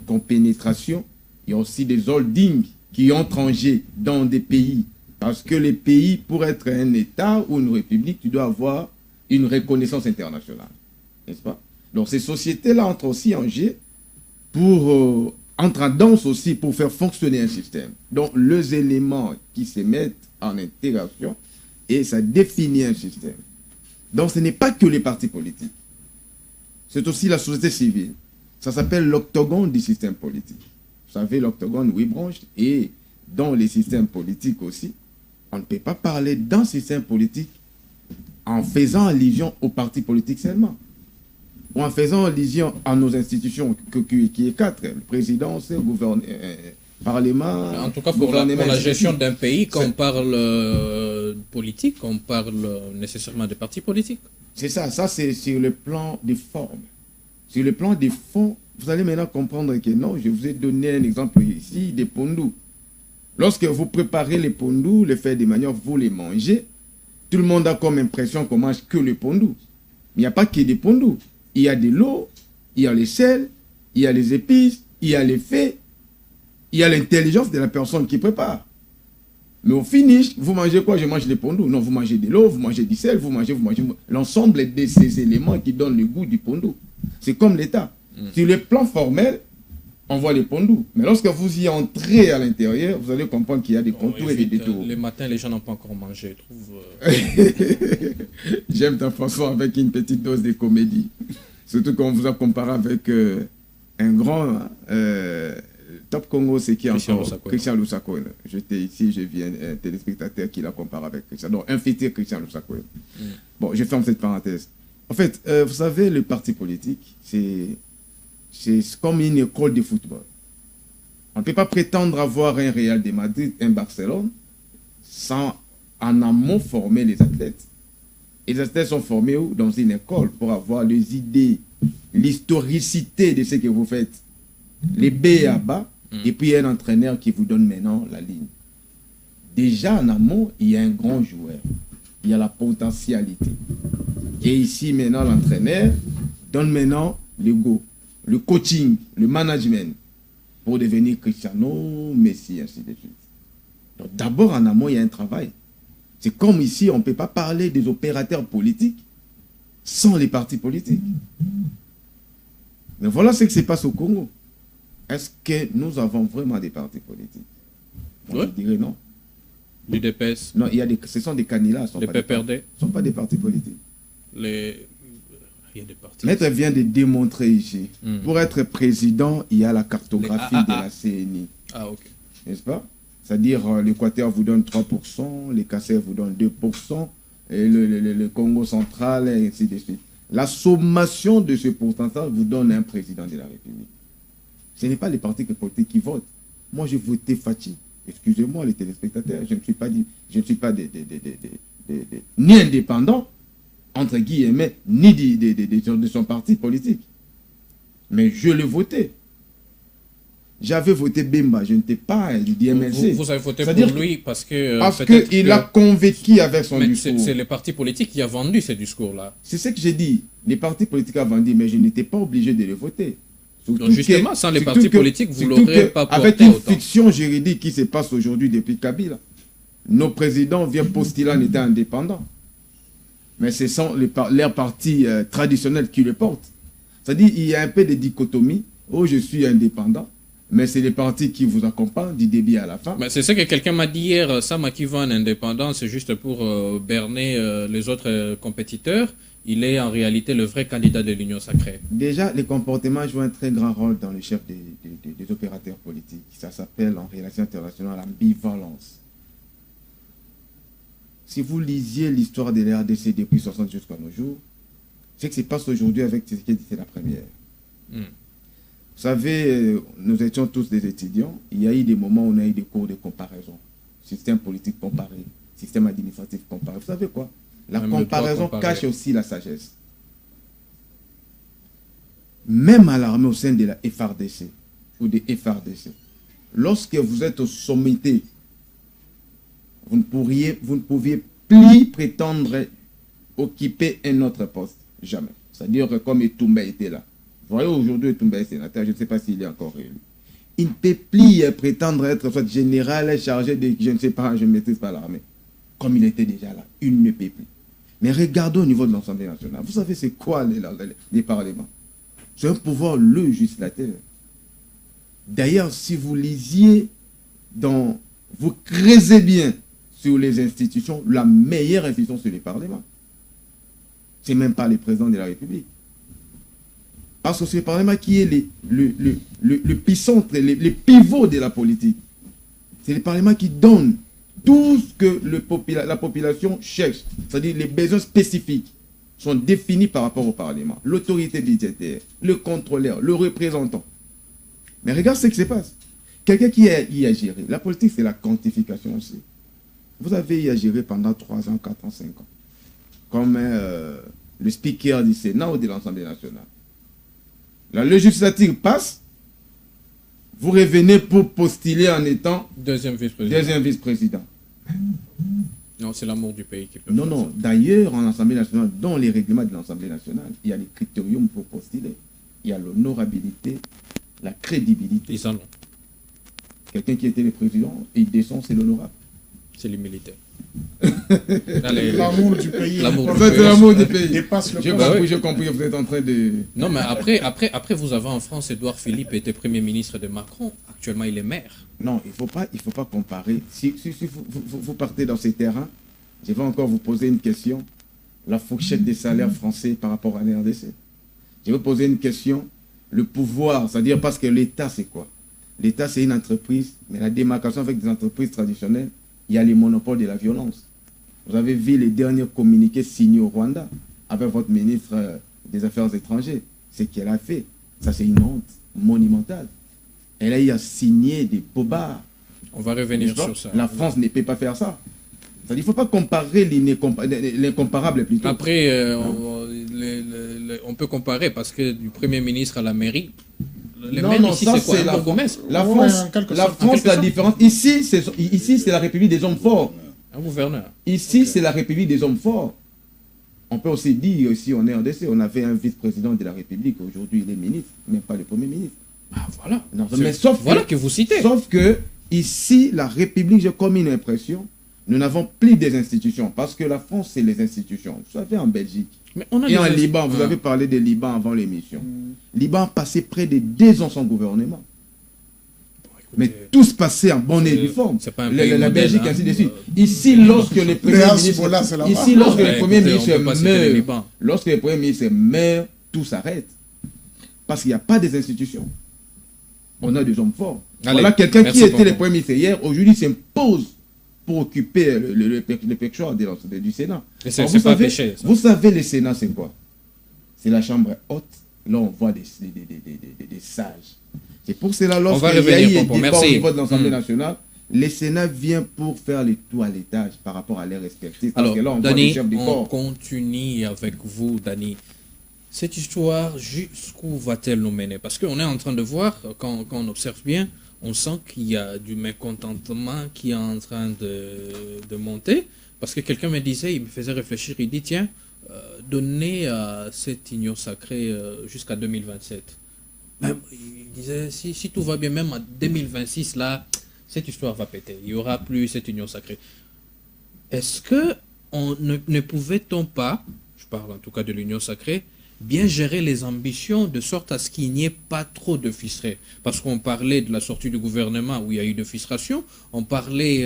compénétration, il y a aussi des holdings qui entrent en jeu dans des pays. Parce que les pays, pour être un État ou une république, tu dois avoir une reconnaissance internationale. N'est-ce pas? Donc ces sociétés-là entrent aussi en jeu pour entrent en danse aussi pour faire fonctionner un système. Donc les éléments qui se mettent en intégration et ça définit un système. Donc ce n'est pas que les partis politiques. C'est aussi la société civile. Ça s'appelle l'octogone du système politique. Vous savez, l'octogone, 8 branches, et dans les systèmes politiques aussi, on ne peut pas parler d'un système politique en faisant allusion aux partis politiques seulement. Ou en faisant allusion à nos institutions, qui est 4, présidence, parlement. En tout cas, pour la gestion d'un pays, quand on parle politique, on parle nécessairement de partis politiques. C'est ça, c'est sur le plan des formes. Sur le plan des fonds, vous allez maintenant comprendre que non, je vous ai donné un exemple ici, des pondous. Lorsque vous préparez les pondous, les faites de manière, vous les mangez, tout le monde a comme impression qu'on mange que le pondou. Mais il n'y a pas que des pondous. Il y a de l'eau, il y a les sels, il y a les épices, il y a les faits, il y a l'intelligence de la personne qui prépare. Mais au finish, vous mangez quoi? Je mange les pondous. Non, vous mangez de l'eau, vous mangez du sel, vous mangez l'ensemble de ces éléments qui donnent le goût du pondou. C'est comme l'État. Sur le plan formel, on voit les pondous. Mais lorsque vous y entrez à l'intérieur, vous allez comprendre qu'il y a des contours et des détours. Les matins, les gens n'ont pas encore mangé, je trouve. J'aime ta façon avec une petite dose de comédie. Surtout quand on vous a comparé avec un grand Top Congo, c'est qui encore? Christian Lusako. J'étais ici, je viens, un téléspectateur qui l'a comparé avec Christian. Donc, un futur Christian Lusako. Bon, je ferme cette parenthèse. En fait, vous savez, le parti politique, c'est comme une école de football. On ne peut pas prétendre avoir un Real de Madrid, un Barcelone, sans en amont former les athlètes. Et les athlètes sont formés où? Dans une école pour avoir les idées, l'historicité de ce que vous faites. Les B à bas, et puis un entraîneur qui vous donne maintenant la ligne. Déjà en amont, il y a un grand joueur. Il y a la potentialité. Et ici, maintenant, l'entraîneur donne maintenant le go, le coaching, le management pour devenir Cristiano, Messi, ainsi de suite. Donc d'abord, en amont, il y a un travail. C'est comme ici, on ne peut pas parler des opérateurs politiques sans les partis politiques. Mais voilà ce qui se passe au Congo. Est-ce que nous avons vraiment des partis politiques? Moi, je dirais non. L'UDPS. Non, ce sont des candidats. Les PPRD. Ce ne sont pas des partis politiques. Il y a des partis. Maître vient de démontrer ici. Pour être président, il y a la cartographie de la CNI. Ah, ok. N'est-ce pas? C'est-à-dire, l'Équateur vous donne 3%, les Cassers vous donnent 2%, et le Congo central, et ainsi de suite. La sommation de ce pourcentage vous donne un président de la République. Ce n'est pas les partis politiques qui votent. Moi, j'ai voté Fachi. Excusez-moi, les téléspectateurs, je ne suis pas ni indépendant, entre guillemets, ni de son parti politique. Mais je l'ai voté. J'avais voté Bemba, je n'étais pas du DMLC. Vous avez voté pour lui parce que... Parce qu'il a convaincu avec son discours. C'est le parti politique qui a vendu ce discours-là. C'est ce que j'ai dit. Les partis politiques ont vendu, mais je n'étais pas obligé de les voter. Donc justement, sans les partis politiques, vous ne l'aurez pas porté avec une fiction juridique qui se passe aujourd'hui depuis Kabila. Nos présidents viennent postuler en étant indépendants. Mais ce sont leurs partis traditionnels qui le portent. C'est-à-dire qu'il y a un peu de dichotomie. Oh, je suis indépendant. mais c'est les partis qui vous accompagnent du début à la fin. Ben, c'est ce que quelqu'un m'a dit hier, Sam Akivan, indépendant, c'est juste pour berner les autres compétiteurs. Il est en réalité le vrai candidat de l'Union sacrée. Déjà, les comportements jouent un très grand rôle dans le chef des opérateurs politiques. Ça s'appelle en relation internationale l'ambivalence. Si vous lisiez l'histoire de la RDC depuis 60 jusqu'à nos jours, ce qui se passe aujourd'hui avec Tshisekedi, c'est la première. Vous savez, nous étions tous des étudiants. Il y a eu des moments où on a eu des cours de comparaison. Système politique comparé, système administratif comparé. Vous savez quoi? La Même comparaison cache aussi la sagesse. Même à l'armée au sein de la FRDC ou des FRDC, lorsque vous êtes au sommité, vous ne pouviez plus prétendre occuper un autre poste. Jamais. C'est-à-dire que comme Etumba était là. Vous voyez, aujourd'hui, Etumba est sénateur, je ne sais pas s'il est encore élu. Il ne peut plus prétendre être soit général, chargé de, je ne sais pas, je ne maîtrise pas l'armée. Comme il était déjà là, il ne peut plus. Mais regardons au niveau de l'Assemblée nationale. Vous savez, c'est quoi les parlements? C'est un pouvoir législatif. D'ailleurs, si vous lisiez, vous creusez bien sur les institutions, la meilleure institution, c'est les parlements. C'est même pas le président de la République. Parce que c'est le Parlement qui est le puissant, le pivot de la politique. C'est le Parlement qui donne tout ce que la population cherche. C'est-à-dire les besoins spécifiques sont définis par rapport au Parlement. L'autorité budgétaire, le contrôleur, le représentant. Mais regarde ce qui se passe. Quelqu'un qui y a géré. La politique, c'est la quantification aussi. Vous avez y a géré pendant 3 ans, 4 ans, 5 ans. Comme le speaker du Sénat ou de l'Assemblée nationale. La législature passe, vous revenez pour postuler en étant Deuxième vice-président. Non, c'est l'amour du pays qui peut. Non, non. D'ailleurs, en Assemblée nationale, dans les règlements de l'Assemblée nationale, il y a les critériums pour postuler. Il y a l'honorabilité, la crédibilité. Ils en ont. Quelqu'un qui était le président, il descend, c'est l'honorable. C'est les militaires. L'amour du pays. En fait, c'est l'amour du pays. Dépasse le J'ai compris, vous êtes en train de... Non, mais après, vous avez en France, Édouard Philippe était Premier ministre de Macron. Actuellement, il est maire. Non, il faut pas comparer. Si vous partez dans ces terrains, je vais encore vous poser une question. La fourchette des salaires français par rapport à la RDC. Je vais vous poser une question. Le pouvoir, c'est-à-dire parce que l'État, c'est quoi? L'État, c'est une entreprise, mais la démarcation avec des entreprises traditionnelles, il y a les monopoles de la violence. Vous avez vu les derniers communiqués signés au Rwanda avec votre ministre des Affaires étrangères. Ce qu'elle a fait, ça c'est une honte monumentale. Elle a signé des bobards. On va revenir sur ça. La France ne peut pas faire ça. Il ne faut pas comparer l'incomparable plutôt. Après, on peut comparer parce que du Premier ministre à la mairie, ici c'est quoi? La France, la différence. Ici, c'est la République des hommes forts. Un gouverneur. Ici, c'est la République des hommes forts. On peut aussi dire, ici en RDC, on avait un vice-président de la République. Aujourd'hui, il est ministre, même pas le Premier ministre. Ah, voilà. Non, mais sauf que vous citez. Sauf que, ici, la République, j'ai comme une impression, nous n'avons plus des institutions. Parce que la France, c'est les institutions. Vous savez, en Belgique. Mais on a et en Liban, vous avez parlé de Liban avant l'émission. Liban a passé près de 2 ans sans gouvernement. Mais tout se passait en bonne et due forme. La Belgique, ainsi de suite. Ici, lorsque le Premier ministre meurt, tout s'arrête. Parce qu'il n'y a pas des institutions. On a des hommes forts. Voilà quelqu'un qui était le Premier ministre hier, aujourd'hui s'impose pour occuper le pectoral du Sénat. Vous savez, le Sénat, c'est quoi? C'est la chambre haute. Là, on voit des sages. C'est pour cela, lorsqu'il y a eu un débat au niveau de l'Assemblée nationale, le Sénat vient pour faire le toilettage par rapport à l'air respectif. Alors, Dani, on continue avec vous, Dani. Cette histoire, jusqu'où va-t-elle nous mener? Parce qu'on est en train de voir, quand on observe bien, on sent qu'il y a du mécontentement qui est en train de monter. Parce que quelqu'un me disait, il me faisait réfléchir, il dit, tiens, donner à cette union sacrée jusqu'à 2027. Même, il disait, si tout va bien, même en 2026, là, cette histoire va péter. Il n'y aura plus cette union sacrée. Est-ce que ne pouvait-on pas, je parle en tout cas de l'union sacrée, bien gérer les ambitions de sorte à ce qu'il n'y ait pas trop de fistrés. Parce qu'on parlait de la sortie du gouvernement où il y a eu de frustration, on parlait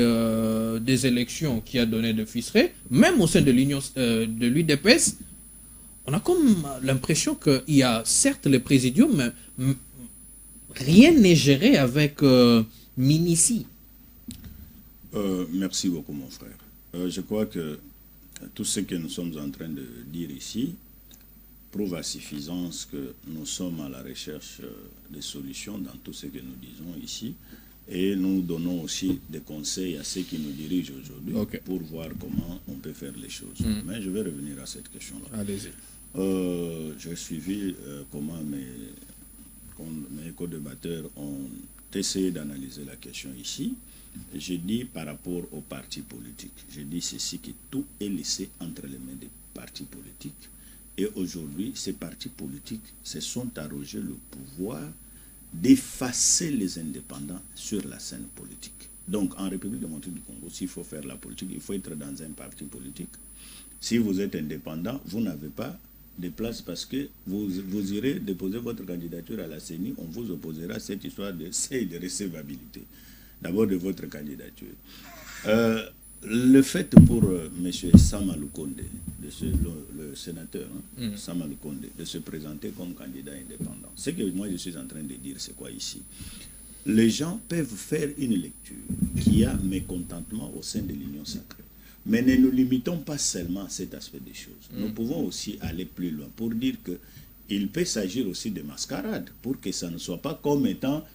des élections qui a donné de fistrés, même au sein de l'UDPS, on a comme l'impression qu'il y a certes le présidium, mais rien n'est géré avec minutie. Merci beaucoup, mon frère. Je crois que tout ce que nous sommes en train de dire ici prouve à suffisance que nous sommes à la recherche de solutions dans tout ce que nous disons ici. Et nous donnons aussi des conseils à ceux qui nous dirigent aujourd'hui pour voir comment on peut faire les choses. Mais je vais revenir à cette question-là. Allez-y. J'ai suivi comment mes co-débatteurs ont essayé d'analyser la question ici. J'ai dit par rapport aux partis politiques, j'ai dit ceci, que tout est laissé entre les mains des partis politiques. Et aujourd'hui, ces partis politiques se sont arrogés le pouvoir d'effacer les indépendants sur la scène politique. Donc, en République démocratique du Congo, s'il faut faire la politique, il faut être dans un parti politique. Si vous êtes indépendant, vous n'avez pas de place parce que vous irez déposer votre candidature à la CENI, on vous opposera cette histoire de seuil de recevabilité. D'abord de votre candidature. Le fait pour M. Samalou Kondé, le sénateur Samalou Kondé, de se présenter comme candidat indépendant, ce que moi je suis en train de dire, c'est quoi ici? Les gens peuvent faire une lecture qui a mécontentement au sein de l'Union sacrée. Mais ne nous limitons pas seulement à cet aspect des choses. Nous pouvons aussi aller plus loin pour dire qu'il peut s'agir aussi de mascarade, pour que ça ne soit pas comme étant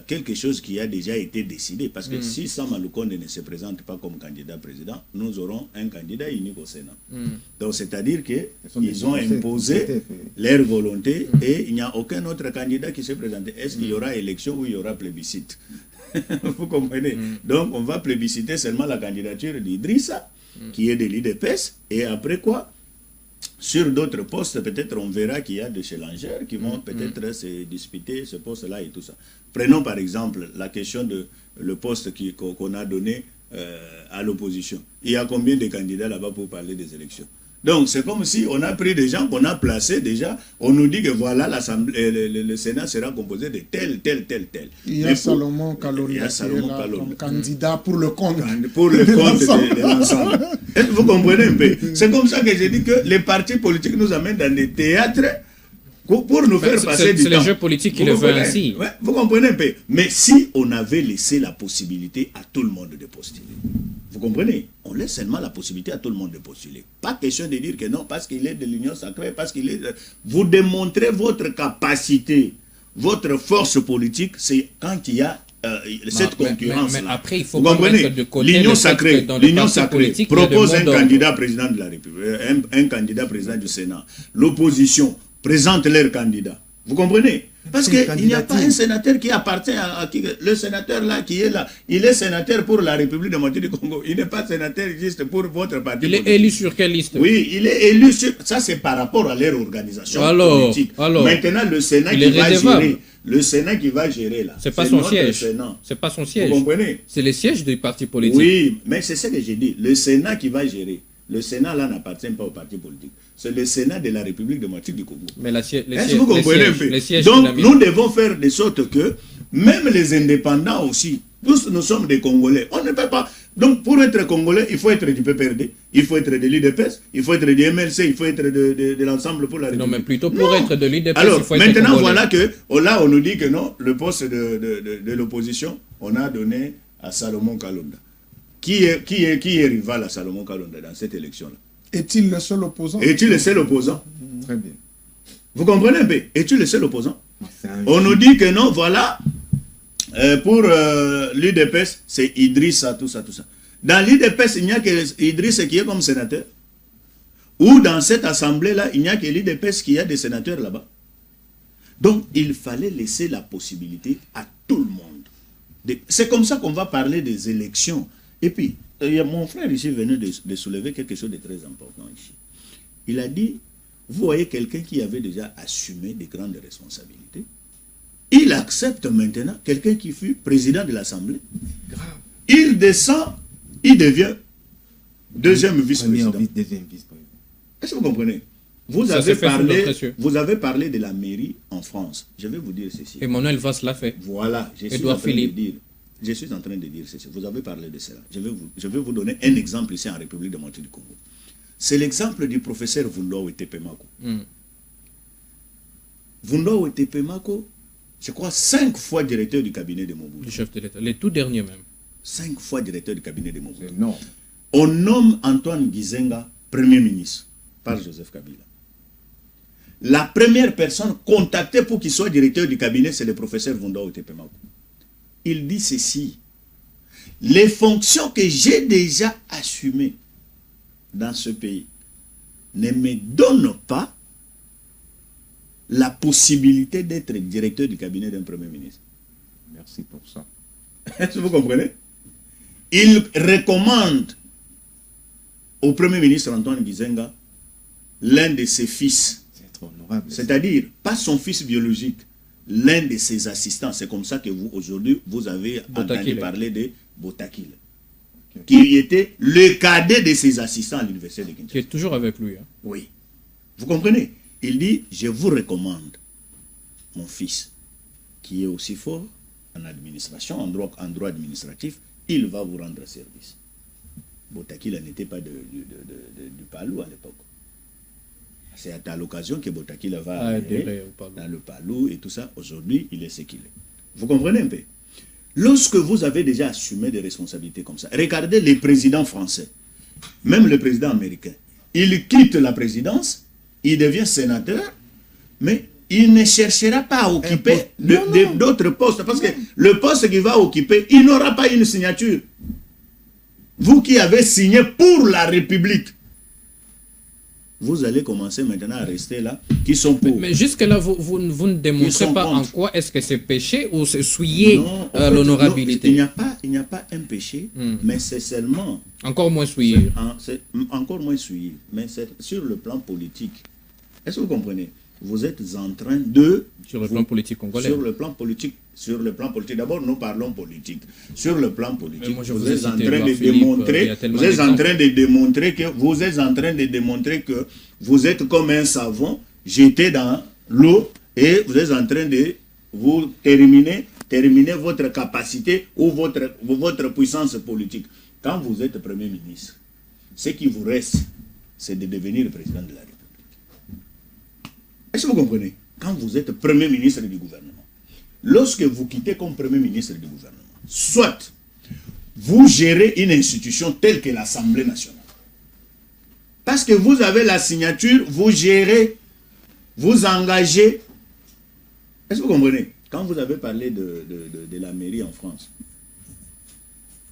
quelque chose qui a déjà été décidé. Parce que si Samalou Kondé ne se présente pas comme candidat président, nous aurons un candidat unique au Sénat. Donc c'est-à-dire qu'ils ont imposé leur volonté et il n'y a aucun autre candidat qui s'est présenté. Est-ce qu'il y aura élection ou il y aura plébiscite? Vous comprenez? Donc on va plébisciter seulement la candidature d'Idrissa, qui est de l'IDPS, et après quoi? Sur d'autres postes, peut-être on verra qu'il y a des challengers qui vont peut-être se disputer ce poste-là et tout ça. Prenons par exemple la question de le poste qu'on a donné à l'opposition. Il y a combien de candidats là-bas pour parler des élections? Donc c'est comme si on a pris des gens qu'on a placés déjà, on nous dit que voilà, le Sénat sera composé de tel. Il y a Salomon Kalonda comme candidat pour le compte. Pour le compte de l'ensemble. Vous comprenez un peu? C'est comme ça que j'ai dit que les partis politiques nous amènent dans des théâtres pour nous faire passer du temps. C'est les jeux politiques qui le veulent ainsi. Ouais, vous comprenez un peu? Mais si on avait laissé la possibilité à tout le monde de postuler, vous comprenez? On laisse seulement la possibilité à tout le monde de postuler. Pas question de dire que non, parce qu'il est de l'Union sacrée, parce qu'il est... Vous démontrez votre capacité, votre force politique, c'est quand il y a cette concurrence-là. Mais après, il faut vous comprenez? L'Union sacrée propose un candidat président de la République, un candidat président du Sénat. L'opposition présente leur candidat. Vous comprenez? Parce qu'il n'y a pas un sénateur qui appartient à qui. Le sénateur là qui est là, il est sénateur pour la République démocratique du Congo. Il n'est pas sénateur juste pour votre parti. Il est élu sur quelle liste? Oui, il est élu sur... Ça, c'est par rapport à leur organisation politique. Maintenant, le Sénat qui va gérer. Le Sénat qui va gérer là. C'est pas son siège. C'est pas son siège. Vous comprenez? C'est le siège du parti politique. Oui, mais c'est ce que j'ai dit. Le Sénat qui va gérer. Le Sénat là n'appartient pas au parti politique. C'est le Sénat de la République démocratique du Congo. Mais est-ce que vous comprenez un peu? Donc nous devons faire de sorte que même les indépendants aussi, tous nous sommes des Congolais. On ne peut pas. Donc pour être Congolais, il faut être du PPRD, il faut être de l'IDPS, il faut être du MLC, il faut être de l'ensemble pour la République. Non, mais plutôt pour être de l'IDPS, alors, il faut être maintenant Congolais. Voilà que là on nous dit que non, le poste de l'opposition, on a donné à Salomon Kalonda. Qui est rival à Salomon Kalonda dans cette élection-là? Est-il le seul opposant? Est-il le seul opposant? Très bien. Vous comprenez un peu? Es-tu le seul opposant? On nous dit que non, voilà, pour l'UDPS, c'est Idrissa, tout ça. Dans l'UDPS, il n'y a que Idrissa qui est comme sénateur. Ou dans cette assemblée-là, il n'y a que l'UDPS qui a des sénateurs là-bas. Donc, il fallait laisser la possibilité à tout le monde. C'est comme ça qu'on va parler des élections. Et puis, mon frère ici venu de soulever quelque chose de très important ici. Il a dit, vous voyez quelqu'un qui avait déjà assumé de grandes responsabilités. Il accepte maintenant quelqu'un qui fut président de l'Assemblée. Il descend, il devient deuxième vice-président. Deuxième vice-président. Est-ce que vous comprenez? Vous Ça avez, s'est fait sous notre yeux. vous avez parlé de la mairie en France. Je vais vous dire ceci. Emmanuel Valls l'a fait. Voilà, Édouard Philippe. Je suis en train de dire ceci. Vous avez parlé de cela. Je vais vous donner un exemple ici en République démocratique du Congo. C'est l'exemple du professeur Vundao Etepemako. Vundao Etepemako, je crois 5 fois directeur du cabinet de Mobutu. Du chef de l'État. Les tout derniers même. 5 fois directeur du cabinet de Mobutu. Non. On nomme Antoine Gizenga Premier ministre par Joseph Kabila. La première personne contactée pour qu'il soit directeur du cabinet, c'est le professeur Vundao Etepemako. Il dit ceci: les fonctions que j'ai déjà assumées dans ce pays ne me donnent pas la possibilité d'être directeur du cabinet d'un premier ministre. Merci pour ça. Est-ce que vous comprenez? Il recommande au premier ministre Antoine Gizenga l'un de ses fils. C'est honorable. C'est-à-dire, pas son fils biologique, l'un de ses assistants. C'est comme ça que vous, aujourd'hui, vous avez entendu parler de Botakil, qui était le cadet de ses assistants à l'université de Kinshasa. Qui est toujours avec lui. Hein. Oui. Vous comprenez? Il dit, je vous recommande mon fils, qui est aussi fort en administration, en droit administratif, il va vous rendre service. Botakil n'était pas du Palou à l'époque. C'est à l'occasion que Botakil va adhérer dans le Palou et tout ça. Aujourd'hui, il est ce qu'il est. Vous comprenez un peu? Lorsque vous avez déjà assumé des responsabilités comme ça, regardez les présidents français, même le président américain. Il quitte la présidence, il devient sénateur, mais il ne cherchera pas à occuper d'autres postes. Parce que le poste qu'il va occuper, il n'aura pas une signature. Vous qui avez signé pour la République, vous allez commencer maintenant à rester là, qui sont pour. Mais jusque-là, vous ne démontrez pas en quoi est-ce que c'est péché ou c'est souiller l'honorabilité. Il n'y a pas un péché, mais c'est seulement... Encore moins souiller. Encore moins souiller, mais c'est sur le plan politique. Est-ce que vous comprenez? Vous êtes en train de... Sur le plan politique congolais. Sur le plan politique. D'abord, nous parlons politique. Sur le plan politique, vous êtes en train de démontrer que vous êtes comme un savon jeté dans l'eau et vous êtes en train de vous terminer votre capacité ou votre puissance politique. Quand vous êtes Premier ministre, ce qui vous reste, c'est de devenir président de la République. Est-ce que vous comprenez? Quand vous êtes Premier ministre du gouvernement, lorsque vous quittez comme Premier ministre du gouvernement, soit vous gérez une institution telle que l'Assemblée nationale. Parce que vous avez la signature, vous gérez, vous engagez. Est-ce que vous comprenez? Quand vous avez parlé de la mairie en France,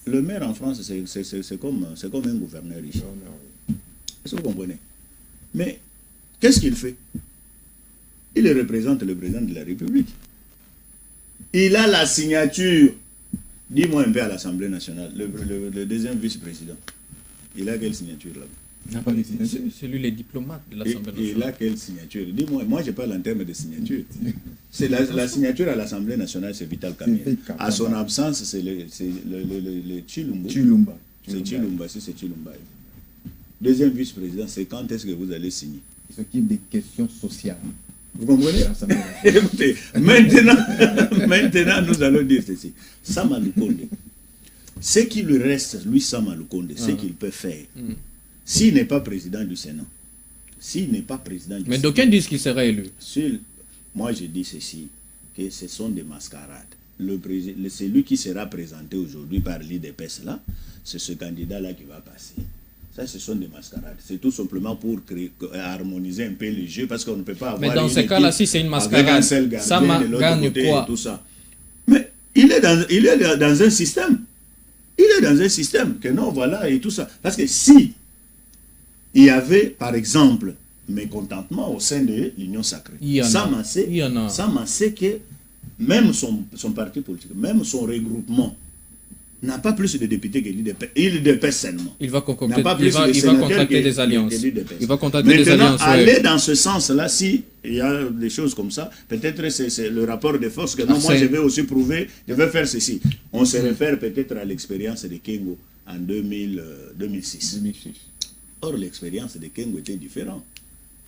le maire en France, c'est comme un gouverneur ici. Est-ce que vous comprenez? Mais qu'est-ce qu'il fait? Il représente le président de la République. Il a la signature. Dis-moi un peu à l'Assemblée nationale, le deuxième vice-président. Il a quelle signature là-bas? C'est lui le diplomate de l'Assemblée nationale. Il a quelle signature? Dis-moi, moi je parle en termes de signature. C'est la signature à l'Assemblée nationale, c'est Vital Kamerhe. À son absence, c'est le Chilumba. C'est Chilumba, c'est Chilumba. Deuxième vice-président, c'est quand est-ce que vous allez signer? Il s'occupe des questions sociales. Vous comprenez? Écoutez, maintenant, nous allons dire ceci. Sama Lukonde, ce qui lui reste, lui, Sama Lukonde, ce qu'il peut faire, s'il n'est pas président du Sénat, mais d'aucuns disent qu'il serait élu. Moi, je dis ceci, que ce sont des mascarades. Celui qui sera présenté aujourd'hui par l'IDPS là, c'est ce candidat-là qui va passer. Ça, ce sont des mascarades. C'est tout simplement pour harmoniser un peu les jeux, parce qu'on ne peut pas avoir... Mais dans ce cas-là, si c'est une mascarade, ça gagne quoi? Tout ça. Mais il est dans un système. Il est dans un système que non, voilà, et tout ça. Parce que si il y avait, par exemple, mécontentement au sein de l'Union sacrée, ça m'a sait que même son parti politique, même son regroupement, n'a pas plus de députés que l'IDPS. Il seulement. Il va contracter des alliances. Il va contracter des alliances. Aller dans ce sens-là, si il y a des choses comme ça, peut-être c'est le rapport de force que non, moi je vais aussi prouver, je vais faire ceci. On se réfère peut-être à l'expérience de Kengo en 2006. Or, l'expérience de Kengo était différente.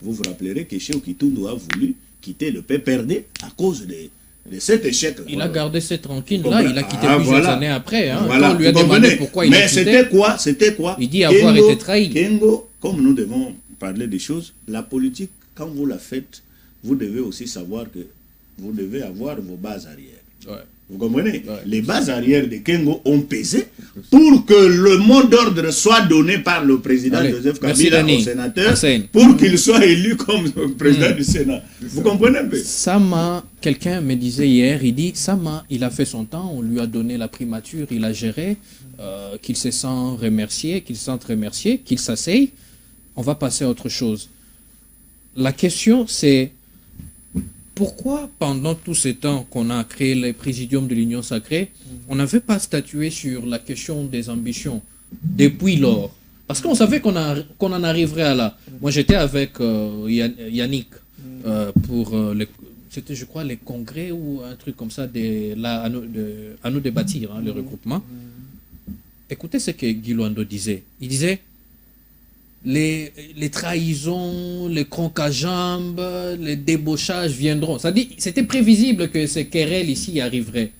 vous vous rappellerez que Cheikh Kitundu a voulu quitter le PPRD à cause de cet échec. Il a gardé cette tranquille-là, il a quitté plusieurs années après. Hein, voilà. Quand on lui a demandé pourquoi il a quitté. Mais c'était quoi? Il dit avoir été trahi. Kengo, comme nous devons parler des choses, la politique, quand vous la faites, vous devez aussi savoir que vous devez avoir vos bases arrière. Ouais. Vous comprenez? Ouais. Les bases arrière de Kengo ont pesé pour que le mot d'ordre soit donné par le président Joseph Kabila au sénateur pour qu'il soit élu comme président du Sénat. Vous comprenez un peu? Sama, quelqu'un me disait hier, il dit, Sama, il a fait son temps, on lui a donné la primature, il a géré, qu'il se sent remercié, qu'il s'asseye, on va passer à autre chose. La question c'est, pourquoi, pendant tous ces temps qu'on a créé le Présidium de l'Union Sacrée, on n'avait pas statué sur la question des ambitions depuis lors? Parce qu'on savait qu'on en arriverait à là. Moi, j'étais avec Yannick pour, c'était, je crois, les congrès ou un truc comme ça, à nous de bâtir, hein, le regroupement. Écoutez ce que Guy Luando disait. Il disait, les trahisons, les crocs à jambes, les débauchages viendront. C'est-à-dire, c'était prévisible que ces querelles ici arriveraient.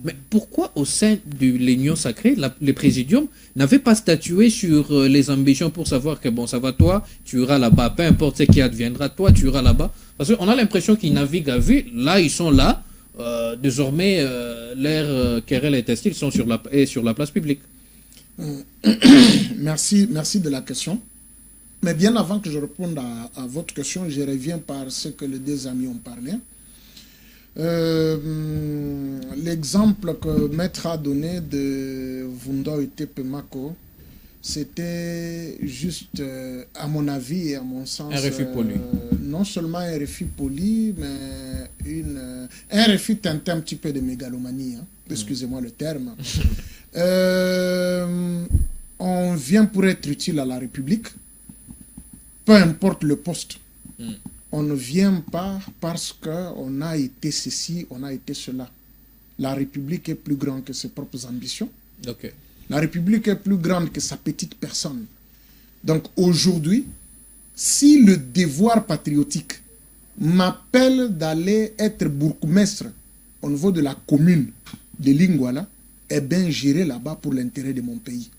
Mais pourquoi au sein de l'Union Sacrée, le Présidium n'avait pas statué sur les ambitions pour savoir que bon, ça va, toi, tu iras là-bas, peu importe ce qui adviendra, toi, tu iras là-bas. Parce qu'on a l'impression qu'ils naviguent à vue. Là, ils sont là. Désormais, leur querelle est hostile, ils sont sur la place publique. Merci de la question. Mais bien avant que je réponde à votre question, je reviens par ce que les deux amis ont parlé. L'exemple que Maître a donné de Vundo et Tepemako, c'était juste, à mon avis et à mon sens, un refus poli. Non seulement un refus poli, mais un refus teinté un petit peu de mégalomanie. Hein. Excusez-moi le terme. On vient pour être utile à la République. Peu importe le poste, on ne vient pas parce qu'on a été ceci, on a été cela. La République est plus grande que ses propres ambitions. Okay. La République est plus grande que sa petite personne. Donc aujourd'hui, si le devoir patriotique m'appelle d'aller être bourgmestre au niveau de la commune de Lingouala, eh bien j'irai là-bas pour l'intérêt de mon pays.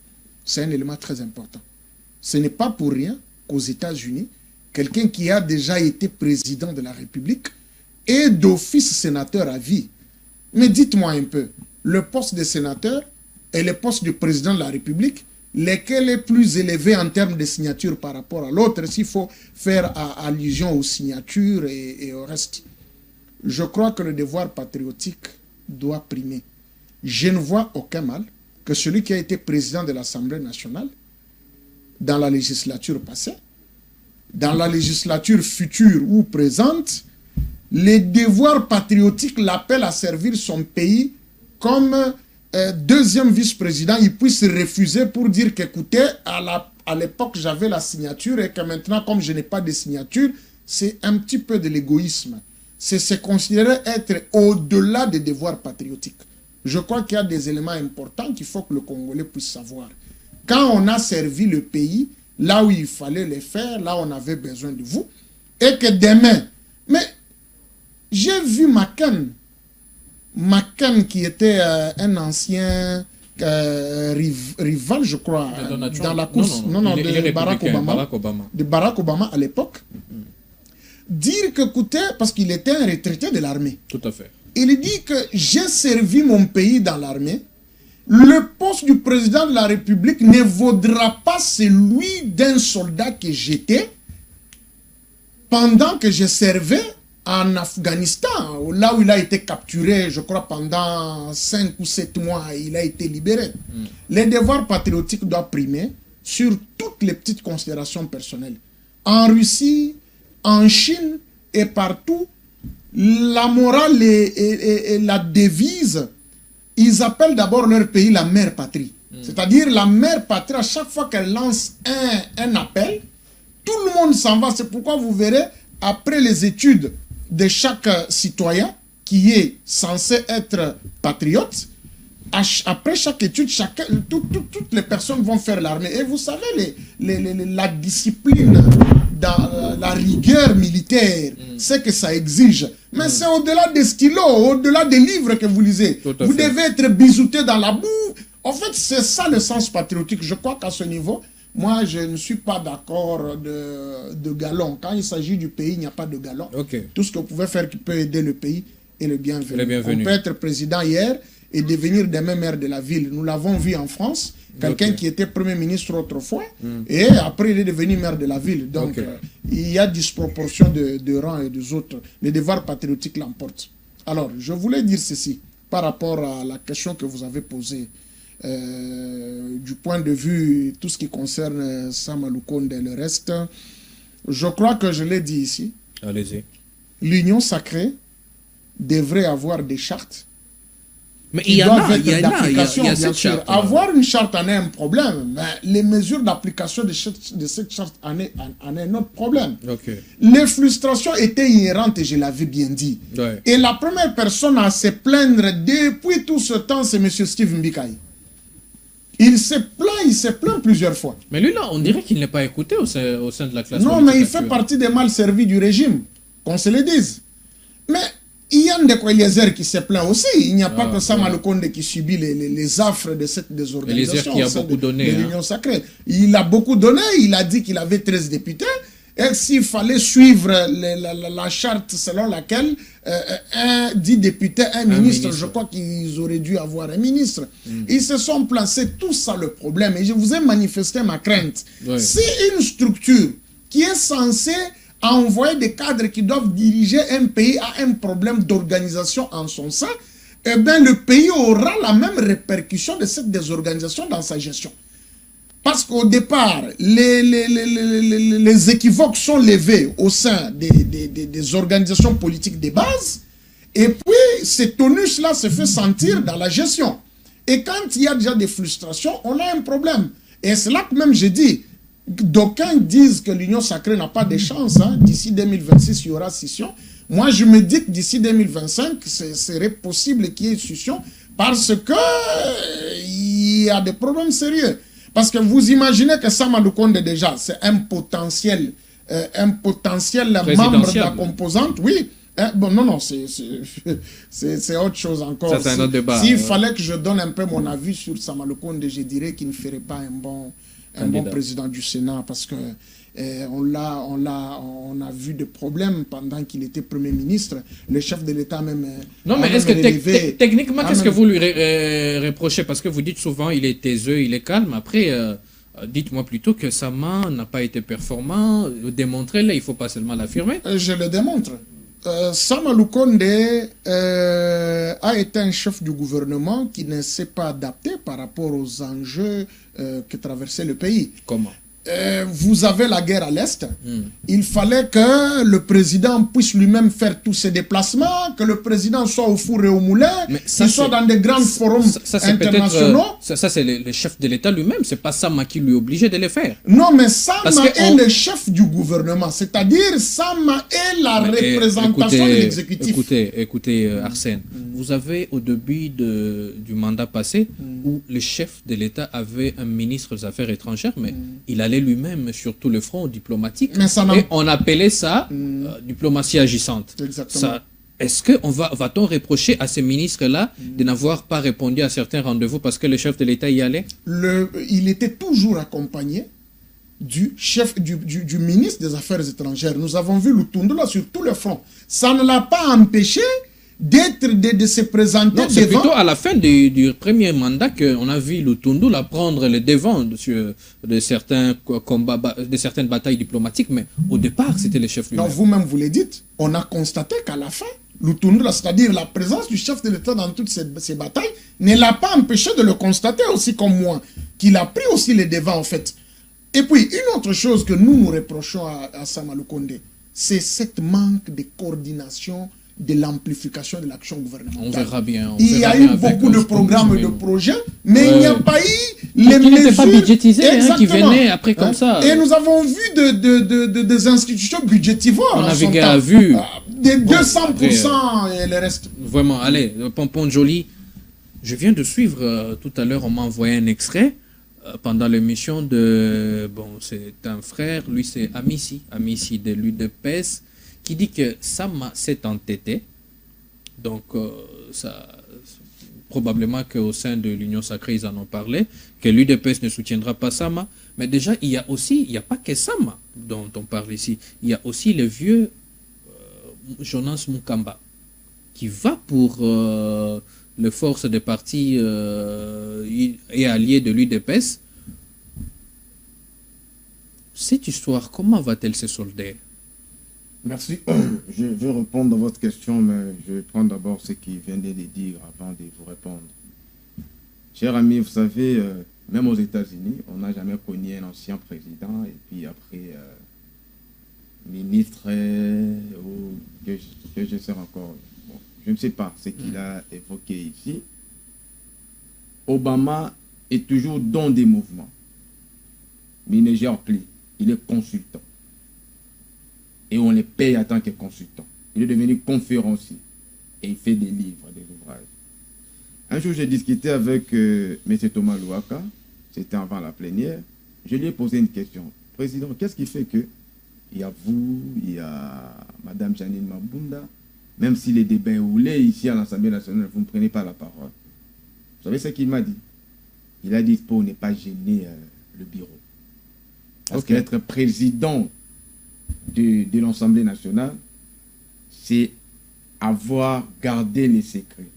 C'est un élément très important. Ce n'est pas pour rien qu'aux États-Unis, quelqu'un qui a déjà été président de la République est d'office sénateur à vie. Mais dites-moi un peu, le poste de sénateur et le poste de président de la République, lequel est plus élevé en termes de signature par rapport à l'autre, s'il faut faire allusion aux signatures et au reste? Je crois que le devoir patriotique doit primer. Je ne vois aucun mal que celui qui a été président de l'Assemblée nationale dans la législature passée, dans la législature future ou présente, les devoirs patriotiques l'appellent à servir son pays comme deuxième vice-président. Il puisse refuser pour dire qu'écoutez, à l'époque j'avais la signature et que maintenant comme je n'ai pas de signature, c'est un petit peu de l'égoïsme. C'est se considérer être au-delà des devoirs patriotiques. Je crois qu'il y a des éléments importants qu'il faut que le Congolais puisse savoir. Quand on a servi le pays, là où il fallait le faire, là où on avait besoin de vous, et que demain, mais j'ai vu Macken qui était un ancien rival, je crois, dans la course de Barack Obama à l'époque, dire que, écoutez, parce qu'il était un retraité de l'armée. Tout à fait. Il dit que j'ai servi mon pays dans l'armée. Le poste du président de la République ne vaudra pas celui d'un soldat que j'étais pendant que je servais en Afghanistan, là où il a été capturé, je crois, pendant 5 ou 7 mois, il a été libéré. Les devoirs patriotiques doivent primer sur toutes les petites considérations personnelles. En Russie, en Chine et partout, la morale et la devise, ils appellent d'abord leur pays la mère patrie. C'est-à-dire la mère patrie, à chaque fois qu'elle lance un appel, tout le monde s'en va. C'est pourquoi vous verrez, après les études de chaque citoyen qui est censé être patriote, après chaque étude, toutes les personnes vont faire l'armée. Et vous savez, la discipline la rigueur militaire, c'est que ça exige. Mais c'est au-delà des stylos, au-delà des livres que vous lisez. Vous devez être bisouté dans la boue. En fait, c'est ça le sens patriotique. Je crois qu'à ce niveau, moi, je ne suis pas d'accord de galon. Quand il s'agit du pays, il n'y a pas de galon. Tout ce que vous pouvez faire qui peut aider le pays est le bienvenu. On peut être président hier et devenir demain maire de la ville. Nous l'avons vu en France. Quelqu'un qui était Premier ministre autrefois, et après il est devenu maire de la ville. Donc il y a disproportion de rang et des autres. Les devoirs patriotiques l'emportent. Alors, je voulais dire ceci par rapport à la question que vous avez posée. Du point de vue, tout ce qui concerne Sama Lukonde et le reste, je crois que je l'ai dit ici. Allez-y. L'union sacrée devrait avoir des chartes. Mais il y a cette charte. Avoir une charte en est un problème, mais les mesures d'application de cette charte en est un autre problème. Les frustrations étaient inhérentes, et je l'avais bien dit. Et la première personne à se plaindre depuis tout ce temps, c'est M. Steve Mbikaï. Il s'est plaint plusieurs fois. Mais lui, là, on dirait qu'il n'est pas écouté au sein de la classe. Non, mais il fait partie des mal servis du régime, qu'on se le dise. Mais il y a Ndeko Eliezer qui se plaint aussi. Il n'y a pas que Sama Lukonde qui subit les affres de cette désorganisation. Eliezer qui a beaucoup donné. De l'Union sacrée. Il a beaucoup donné. Il a dit qu'il avait 13 députés. Et s'il fallait suivre la charte selon laquelle 10 députés, un ministre, je crois qu'ils auraient dû avoir un ministre. Ils se sont placés, tout ça le problème. Et je vous ai manifesté ma crainte. Si une structure qui est censée envoyer des cadres qui doivent diriger un pays a un problème d'organisation en son sein, eh bien le pays aura la même répercussion de cette désorganisation dans sa gestion. Parce qu'au départ, les équivoques sont levés au sein des organisations politiques de base, et puis ce tonus-là se fait sentir dans la gestion. Et quand il y a déjà des frustrations, on a un problème. Et c'est là que même je dis, d'aucuns disent que l'Union sacrée n'a pas de chance. Hein. D'ici 2026, il y aura scission. Moi, je me dis que d'ici 2025, ce serait possible qu'il y ait scission parce qu'il y a des problèmes sérieux. Parce que vous imaginez que Sama Lukonde, déjà, c'est un potentiel membre de la composante. Oui. Bon, non, c'est autre chose encore. Ça, c'est un autre débat. S'il fallait que je donne un peu mon avis sur Sama Lukonde, je dirais qu'il ne ferait pas un bon président du Sénat parce que on a vu des problèmes pendant qu'il était Premier ministre. Le chef de l'État même... Non, mais est-ce que techniquement, qu'est-ce que vous lui reprochez? Parce que vous dites souvent il est taiseux, il est calme. Après, dites-moi plutôt que Sama n'a pas été performant. Démontrez-le, il ne faut pas seulement l'affirmer. Je le démontre. Sama Lukonde a été un chef du gouvernement qui ne s'est pas adapté par rapport aux enjeux que traversait le pays. Comment? Vous avez la guerre à l'Est. Il fallait que le président puisse lui-même faire tous ses déplacements, que le président soit au four et au moulin, qu'il soit dans des grands forums internationaux. Ça, c'est le chef de l'État lui-même. C'est pas Sama qui lui obligeait de le faire. Non, mais Sama est le chef du gouvernement. C'est-à-dire, Sama est la représentation de l'exécutif. Écoutez, Arsène, vous avez au début du mandat passé où le chef de l'État avait un ministre des Affaires étrangères, mais il allait lui-même sur tout le front diplomatique. Et on appelait ça diplomatie agissante. Exactement. Est-ce qu'on va-t-on reprocher à ces ministres-là de n'avoir pas répondu à certains rendez-vous parce que le chef de l'État y allait? Il était toujours accompagné du chef du ministre des Affaires étrangères. Nous avons vu Lutundula sur tout le front. Ça ne l'a pas empêché de se présenter devant... C'est plutôt à la fin du premier mandat qu'on a vu Lutundula prendre le devant de certains combats, de certaines batailles diplomatiques, mais au départ, c'était le chef lui-même. Non, vous-même, vous le dites, on a constaté qu'à la fin, Lutundula, c'est-à-dire la présence du chef de l'État dans toutes ces batailles, ne l'a pas empêché de le constater aussi comme moi, qu'il a pris aussi les devants, en fait. Et puis, une autre chose que nous reprochons à Sama Lukonde, c'est cette manque de coordination de l'amplification de l'action gouvernementale. On verra bien. Il y a eu beaucoup de programmes et de projets, mais il n'y a pas eu les mesures... Qui n'étaient pas budgétisés, qui venaient après comme ça. Et nous avons vu des institutions budgétivores. On avait vu... Des 200% et le reste. Vraiment, allez, Pompon Joli, je viens de suivre tout à l'heure, on m'a envoyé un extrait. pendant l'émission de... Bon, c'est un frère, lui c'est Amici de l'UDPS, qui dit que Sama s'est entêté. Donc, ça, probablement qu'au sein de l'Union Sacrée, ils en ont parlé, que l'UDPS ne soutiendra pas Sama. Mais déjà, il n'y a pas que Sama dont on parle ici. Il y a aussi le vieux Jonas Mukamba, qui va pour les forces des partis et alliés de l'UDPS. Cette histoire, comment va-t-elle se solder? Merci. Je vais répondre à votre question, mais je vais prendre d'abord ce qui vient de dire avant de vous répondre. Cher ami, vous savez, même aux États-Unis, on n'a jamais connu un ancien président et puis après ministre ou que je sais encore. Bon, je ne sais pas ce qu'il a évoqué ici. Obama est toujours dans des mouvements, mais il ne gère plus. Il est consultant. Et on les paye en tant que consultant. Il est devenu conférencier. Et il fait des livres, des ouvrages. Un jour, j'ai discuté avec M. Thomas Louaka. C'était avant la plénière. Je lui ai posé une question. Président, qu'est-ce qui fait que il y a vous, il y a Mme Janine Mabunda, même si les débats roulaient ici à l'Assemblée nationale, vous ne prenez pas la parole. Vous savez ce qu'il m'a dit? Il a dit pour ne pas gêner le bureau. Parce qu'être président de l'Assemblée nationale, c'est avoir gardé les secrets.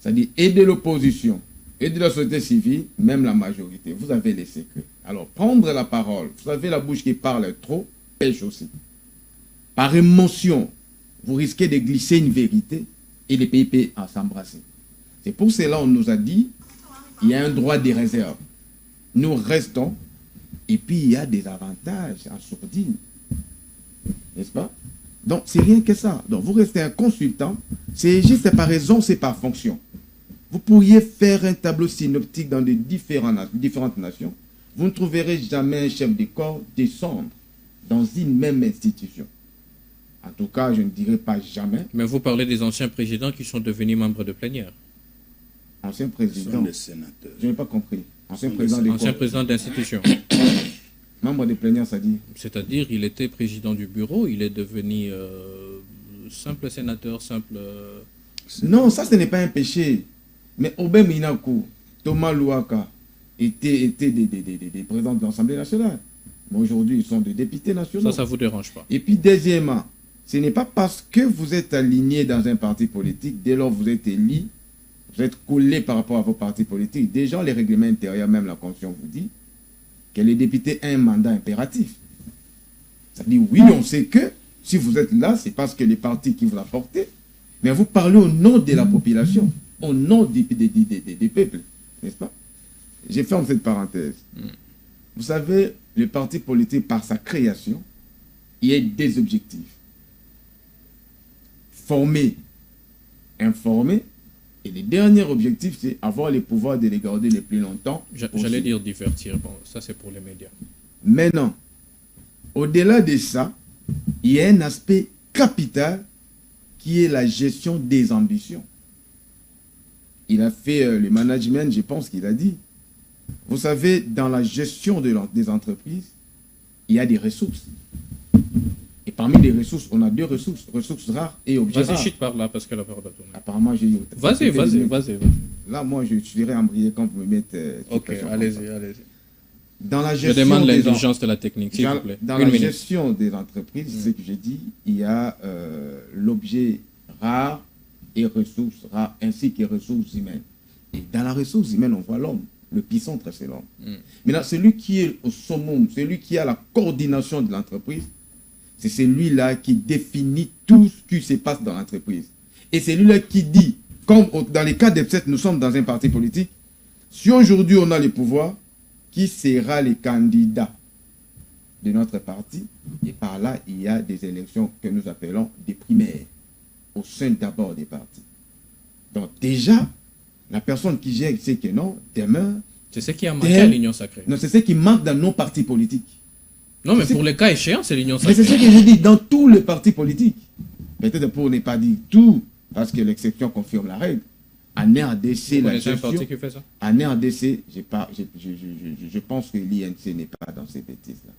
C'est-à-dire, et de l'opposition, et de la société civile, même la majorité, vous avez les secrets. Alors, prendre la parole, vous savez, la bouche qui parle trop, pêche aussi. Par émotion, vous risquez de glisser une vérité et les pays à s'embrasser. C'est pour cela qu'on nous a dit, il y a un droit de réserve. Nous restons, et puis il y a des avantages en sourdine. N'est-ce pas? Donc, c'est rien que ça. Donc, vous restez un consultant. C'est juste par raison, c'est par fonction. Vous pourriez faire un tableau synoptique dans les différentes nations. Vous ne trouverez jamais un chef de corps descendre dans une même institution. En tout cas, je ne dirais pas jamais. Mais vous parlez des anciens présidents qui sont devenus membres de plénière. Anciens présidents. Ce sont des sénateurs. Je n'ai pas compris. Ancien président d'institution. Membre de plénière, ça dit. C'est-à-dire, il était président du bureau, il est devenu simple sénateur, simple... Non, ça, ce n'est pas un péché. Mais Obem Inaku, Thomas Louaka étaient des présidents de l'Assemblée nationale. Mais aujourd'hui, ils sont des députés nationaux. Ça ne vous dérange pas. Et puis, deuxièmement, ce n'est pas parce que vous êtes aligné dans un parti politique, dès lors que vous êtes élu, vous êtes collé par rapport à vos partis politiques. Déjà, les règlements intérieurs, même la Constitution vous dit que les députés ont un mandat impératif. Ça dit, oui, on sait que si vous êtes là, c'est parce que les partis qui vous l'ont porté, mais vous parlez au nom de la population, au nom des peuples, n'est-ce pas? Je ferme cette parenthèse. Vous savez, le parti politique, par sa création, il y a des objectifs. Former, informer, et le dernier objectif, c'est avoir les pouvoirs de les garder le plus longtemps. J'allais dire divertir. Bon, ça, c'est pour les médias. Maintenant, au-delà de ça, il y a un aspect capital qui est la gestion des ambitions. Il a fait le management, je pense qu'il a dit. Vous savez, dans la gestion des entreprises, il y a des ressources. Et parmi les ressources, on a deux ressources rares et objets rares. Vas-y, chute par là, parce que la parole a tourné. Apparemment, j'ai eu... Vas-y. Là, moi, je dirais embrayé quand vous me mettez... Ok, allez-y. Dans la gestion... Je demande l'indulgence de la technique, s'il vous plaît. Dans la gestion des entreprises, c'est ce que j'ai dit, il y a l'objet rare et ressources rares, ainsi que ressources humaines. Et dans la ressource humaine, on voit l'homme. Le picentre, c'est l'homme. Maintenant, celui qui est au summum, celui qui a la coordination de l'entreprise, c'est celui-là qui définit tout ce qui se passe dans l'entreprise. Et c'est celui-là qui dit, comme dans les cas d'Epset, nous sommes dans un parti politique, si aujourd'hui on a le pouvoir, qui sera le candidat de notre parti? Et par là, il y a des élections que nous appelons des primaires, au sein d'abord des partis. Donc déjà, la personne qui gère sait que non, demain... C'est ce qui a manqué à l'Union Sacrée. Non, c'est ce qui manque dans nos partis politiques. Non, mais pour les cas échéants, c'est l'Union Sacrée. Mais c'est ce que je dis dans tous les partis politiques. Peut-être pour ne pas dire tout, parce que l'exception confirme la règle. En RDC, Vous la connaissez un parti gestion... qui fait ça? En RDC, je pense que l'INC n'est pas dans ces bêtises-là.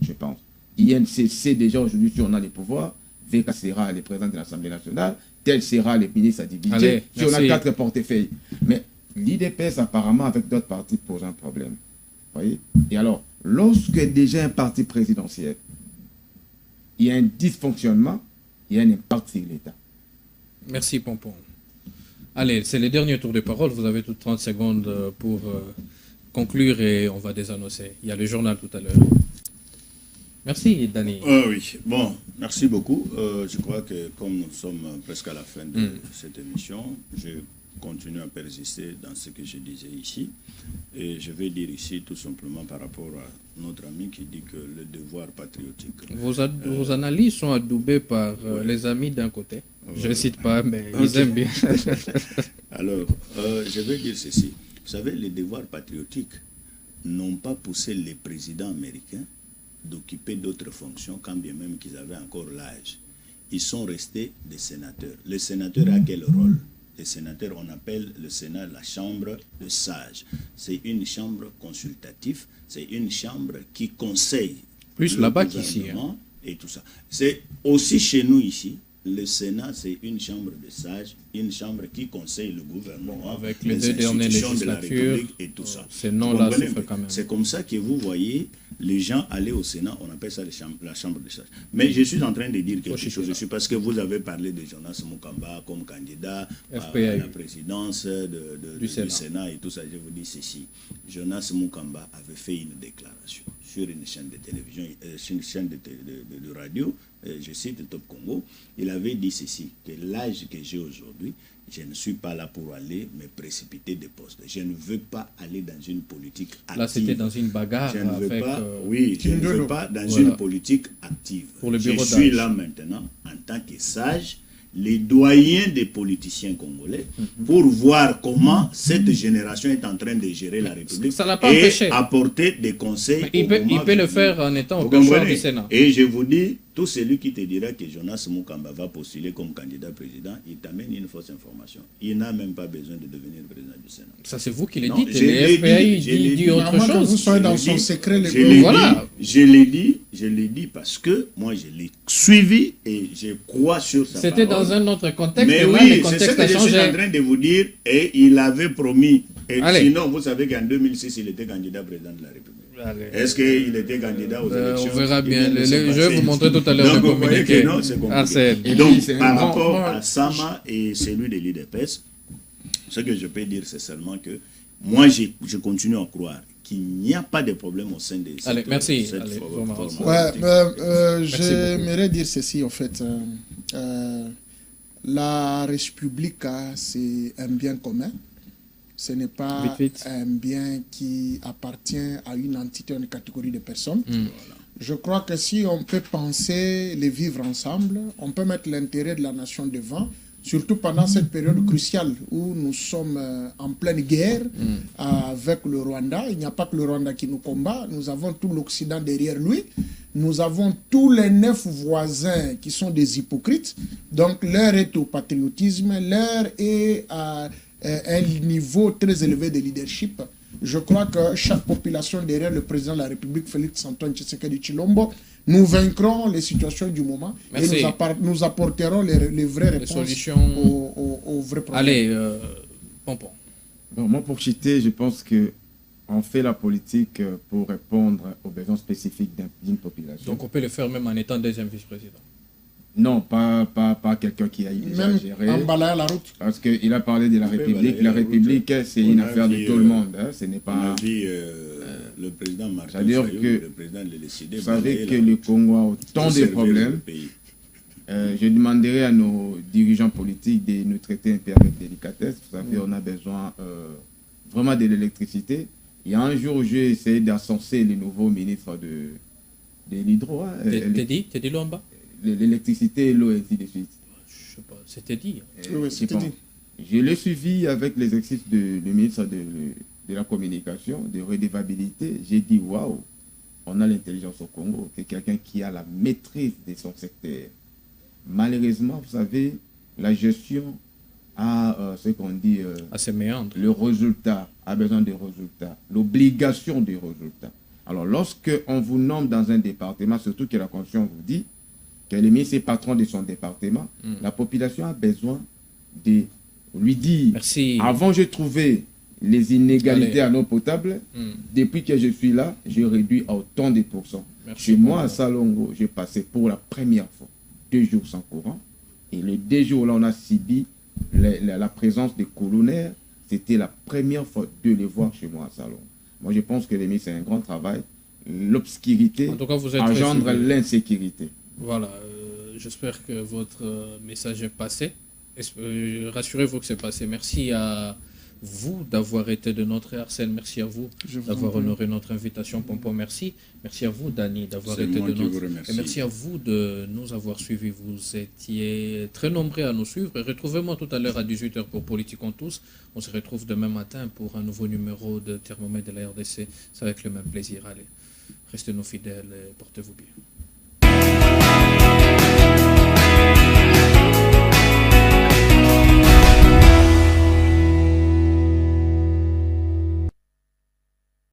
Je pense. INC sait déjà aujourd'hui si on a les pouvoirs. VK sera le président de l'Assemblée nationale. Tel sera le ministre à budget. Allez, si on a merci. 4 portefeuilles. Mais l'IDPS, apparemment, avec d'autres partis, pose un problème. Voyez? Et alors, lorsque déjà un parti présidentiel, il y a un dysfonctionnement, il y a un impact sur l'État. Merci, Pompon. Allez, c'est le dernier tour de parole. Vous avez toutes 30 secondes pour conclure et on va désannoncer. Il y a le journal tout à l'heure. Merci, Dani. Oui, bon, merci beaucoup. Je crois que comme nous sommes presque à la fin de cette émission, je continue à persister dans ce que je disais ici. Et je vais dire ici tout simplement par rapport à notre ami qui dit que le devoir patriotique. Vos analyses sont adoubées par les amis d'un côté. Je ne cite pas, mais ils aiment bien. Alors, je vais dire ceci. Vous savez, les devoirs patriotiques n'ont pas poussé les présidents américains d'occuper d'autres fonctions, quand bien même qu'ils avaient encore l'âge. Ils sont restés des sénateurs. Le sénateur a quel rôle? Les sénateurs, on appelle le Sénat la chambre de sages. C'est une chambre consultative, c'est une chambre qui conseille. Plus là-bas qu'ici. Hein. Et tout ça. C'est aussi chez nous ici. Le Sénat, c'est une chambre de sages, une chambre qui conseille le gouvernement, avec les deux dernières institutions de la législatures, République et tout ça. Ces noms-là souffrent quand même. C'est comme ça que vous voyez les gens aller au Sénat, on appelle ça la chambre de sages. Mais je suis en train de dire quelque chose dessus parce que vous avez parlé de Jonas Mukamba comme candidat à la présidence du Sénat et tout ça. Je vous dis ceci. Jonas Mukamba avait fait une déclaration sur une chaîne de télévision, sur une chaîne de radio, je cite Top Congo. Il avait dit ceci, que l'âge que j'ai aujourd'hui, je ne suis pas là pour aller me précipiter des postes. Je ne veux pas aller dans une politique active. Là, c'était dans une bagarre je ne veux avec... pas, oui, je ne veux pas dans une politique active. Pour le bureau je suis là maintenant en tant que sage, les doyens des politiciens congolais, pour voir comment cette génération est en train de gérer la République ça l'a pas empêché. Apporter des conseils. Il peut le faire en étant au cœur du Sénat. Et je vous dis, tout celui qui te dira que Jonas Mukamba va postuler comme candidat président, il t'amène une fausse information. Il n'a même pas besoin de devenir président du Sénat. Ça, c'est vous qui le Non, dites. je l'ai Le FPI dit, dit autre chose. Vous soyez dans son secret, les je l'ai dit parce que moi, je l'ai suivi et je crois sur sa parole. C'était dans un autre contexte. Mais oui, c'est ce que je suis en train de vous dire. Et il avait promis. Et sinon, vous savez qu'en 2006, il était candidat président de la République. Est-ce qu'il était candidat aux élections? On verra bien. Je vais vous montrer tout à l'heure le communiqué. Non, c'est compliqué. Et donc, par rapport à Sama et celui de l'IDPS, ce que je peux dire, c'est seulement que moi, je continue à croire qu'il n'y a pas de problème au sein de cette, merci. J'aimerais dire ceci, en fait. La République, c'est un bien commun. Ce n'est pas un bien qui appartient à une entité, une catégorie de personnes. Voilà. Je crois que si on peut penser les vivre ensemble, on peut mettre l'intérêt de la nation devant, surtout pendant cette période cruciale où nous sommes en pleine guerre avec le Rwanda. Il n'y a pas que le Rwanda qui nous combat, nous avons tout l'Occident derrière lui. Nous avons tous les 9 voisins qui sont des hypocrites. Donc l'heure est au patriotisme, l'heure est à un niveau très élevé de leadership. Je crois que chaque population derrière le président de la République, Félix Antoine Tshisekedi Tshilombo, nous vaincrons les situations du moment. Merci. Et nous apporterons les vraies réponses solutions aux vrais problèmes. Allez, Pompon. Bon, moi, pour citer, je pense qu'on fait la politique pour répondre aux besoins spécifiques d'une population. Donc on peut le faire même en étant deuxième vice-président? Non, pas quelqu'un qui a exagéré. Même en balayant la route. Parce qu'il a parlé de la République. La République, c'est une affaire de tout le monde. Hein. Ce n'est pas... On a vu le président Martin Fayou, le président de l'ECD. Vous savez que le Congo a autant de problèmes. Je demanderai à nos dirigeants politiques de nous traiter un peu avec délicatesse. Vous savez, on a besoin vraiment de l'électricité. Il y a un jour où j'ai essayé d'ascenser le nouveau ministre de l'Hydro. T'es dit là en bas? L'électricité, l'eau, et ainsi de suite. Je sais pas, c'était dit. Oui, c'était dit. Je l'ai suivi avec les exercices du ministre de la communication, de redevabilité. J'ai dit, waouh, on a l'intelligence au Congo, c'est quelqu'un qui a la maîtrise de son secteur. Malheureusement, vous savez, la gestion a ce qu'on dit, À ses méandres. le résultat, a besoin de résultats, l'obligation des résultats. Alors, lorsque on vous nomme dans un département, surtout que la Constitution vous dit que le ministre est patron de son département, la population a besoin de lui dire, Merci. avant j'ai trouvé les inégalités à l'eau potable, depuis que je suis là, j'ai réduit à autant de pourcents. Merci Chez moi, à beaucoup. Salongo, j'ai passé pour la première fois 2 jours sans courant. Et les 2 jours là, on a subi la présence des colonnaires. C'était la première fois de les voir chez moi à Salongo. Moi, je pense que c'est un grand travail. L'obscurité En tout cas, vous êtes engendre très suivi. l'insécurité. Voilà, j'espère que votre message est passé. Rassurez-vous que c'est passé. Merci à vous d'avoir été de notre RCN. Merci à vous Je vous d'avoir en prie. honoré notre invitation. Pompon, merci. Merci à vous, Dani, d'avoir C'est été moi de qui notre... vous remercie. Et merci à vous de nous avoir suivis. Vous étiez très nombreux à nous suivre. Et retrouvez-moi tout à l'heure à 18h pour Politiquons tous. On se retrouve demain matin pour un nouveau numéro de Thermomètre de la RDC. C'est avec le même plaisir. Allez, restez nos fidèles et portez-vous bien.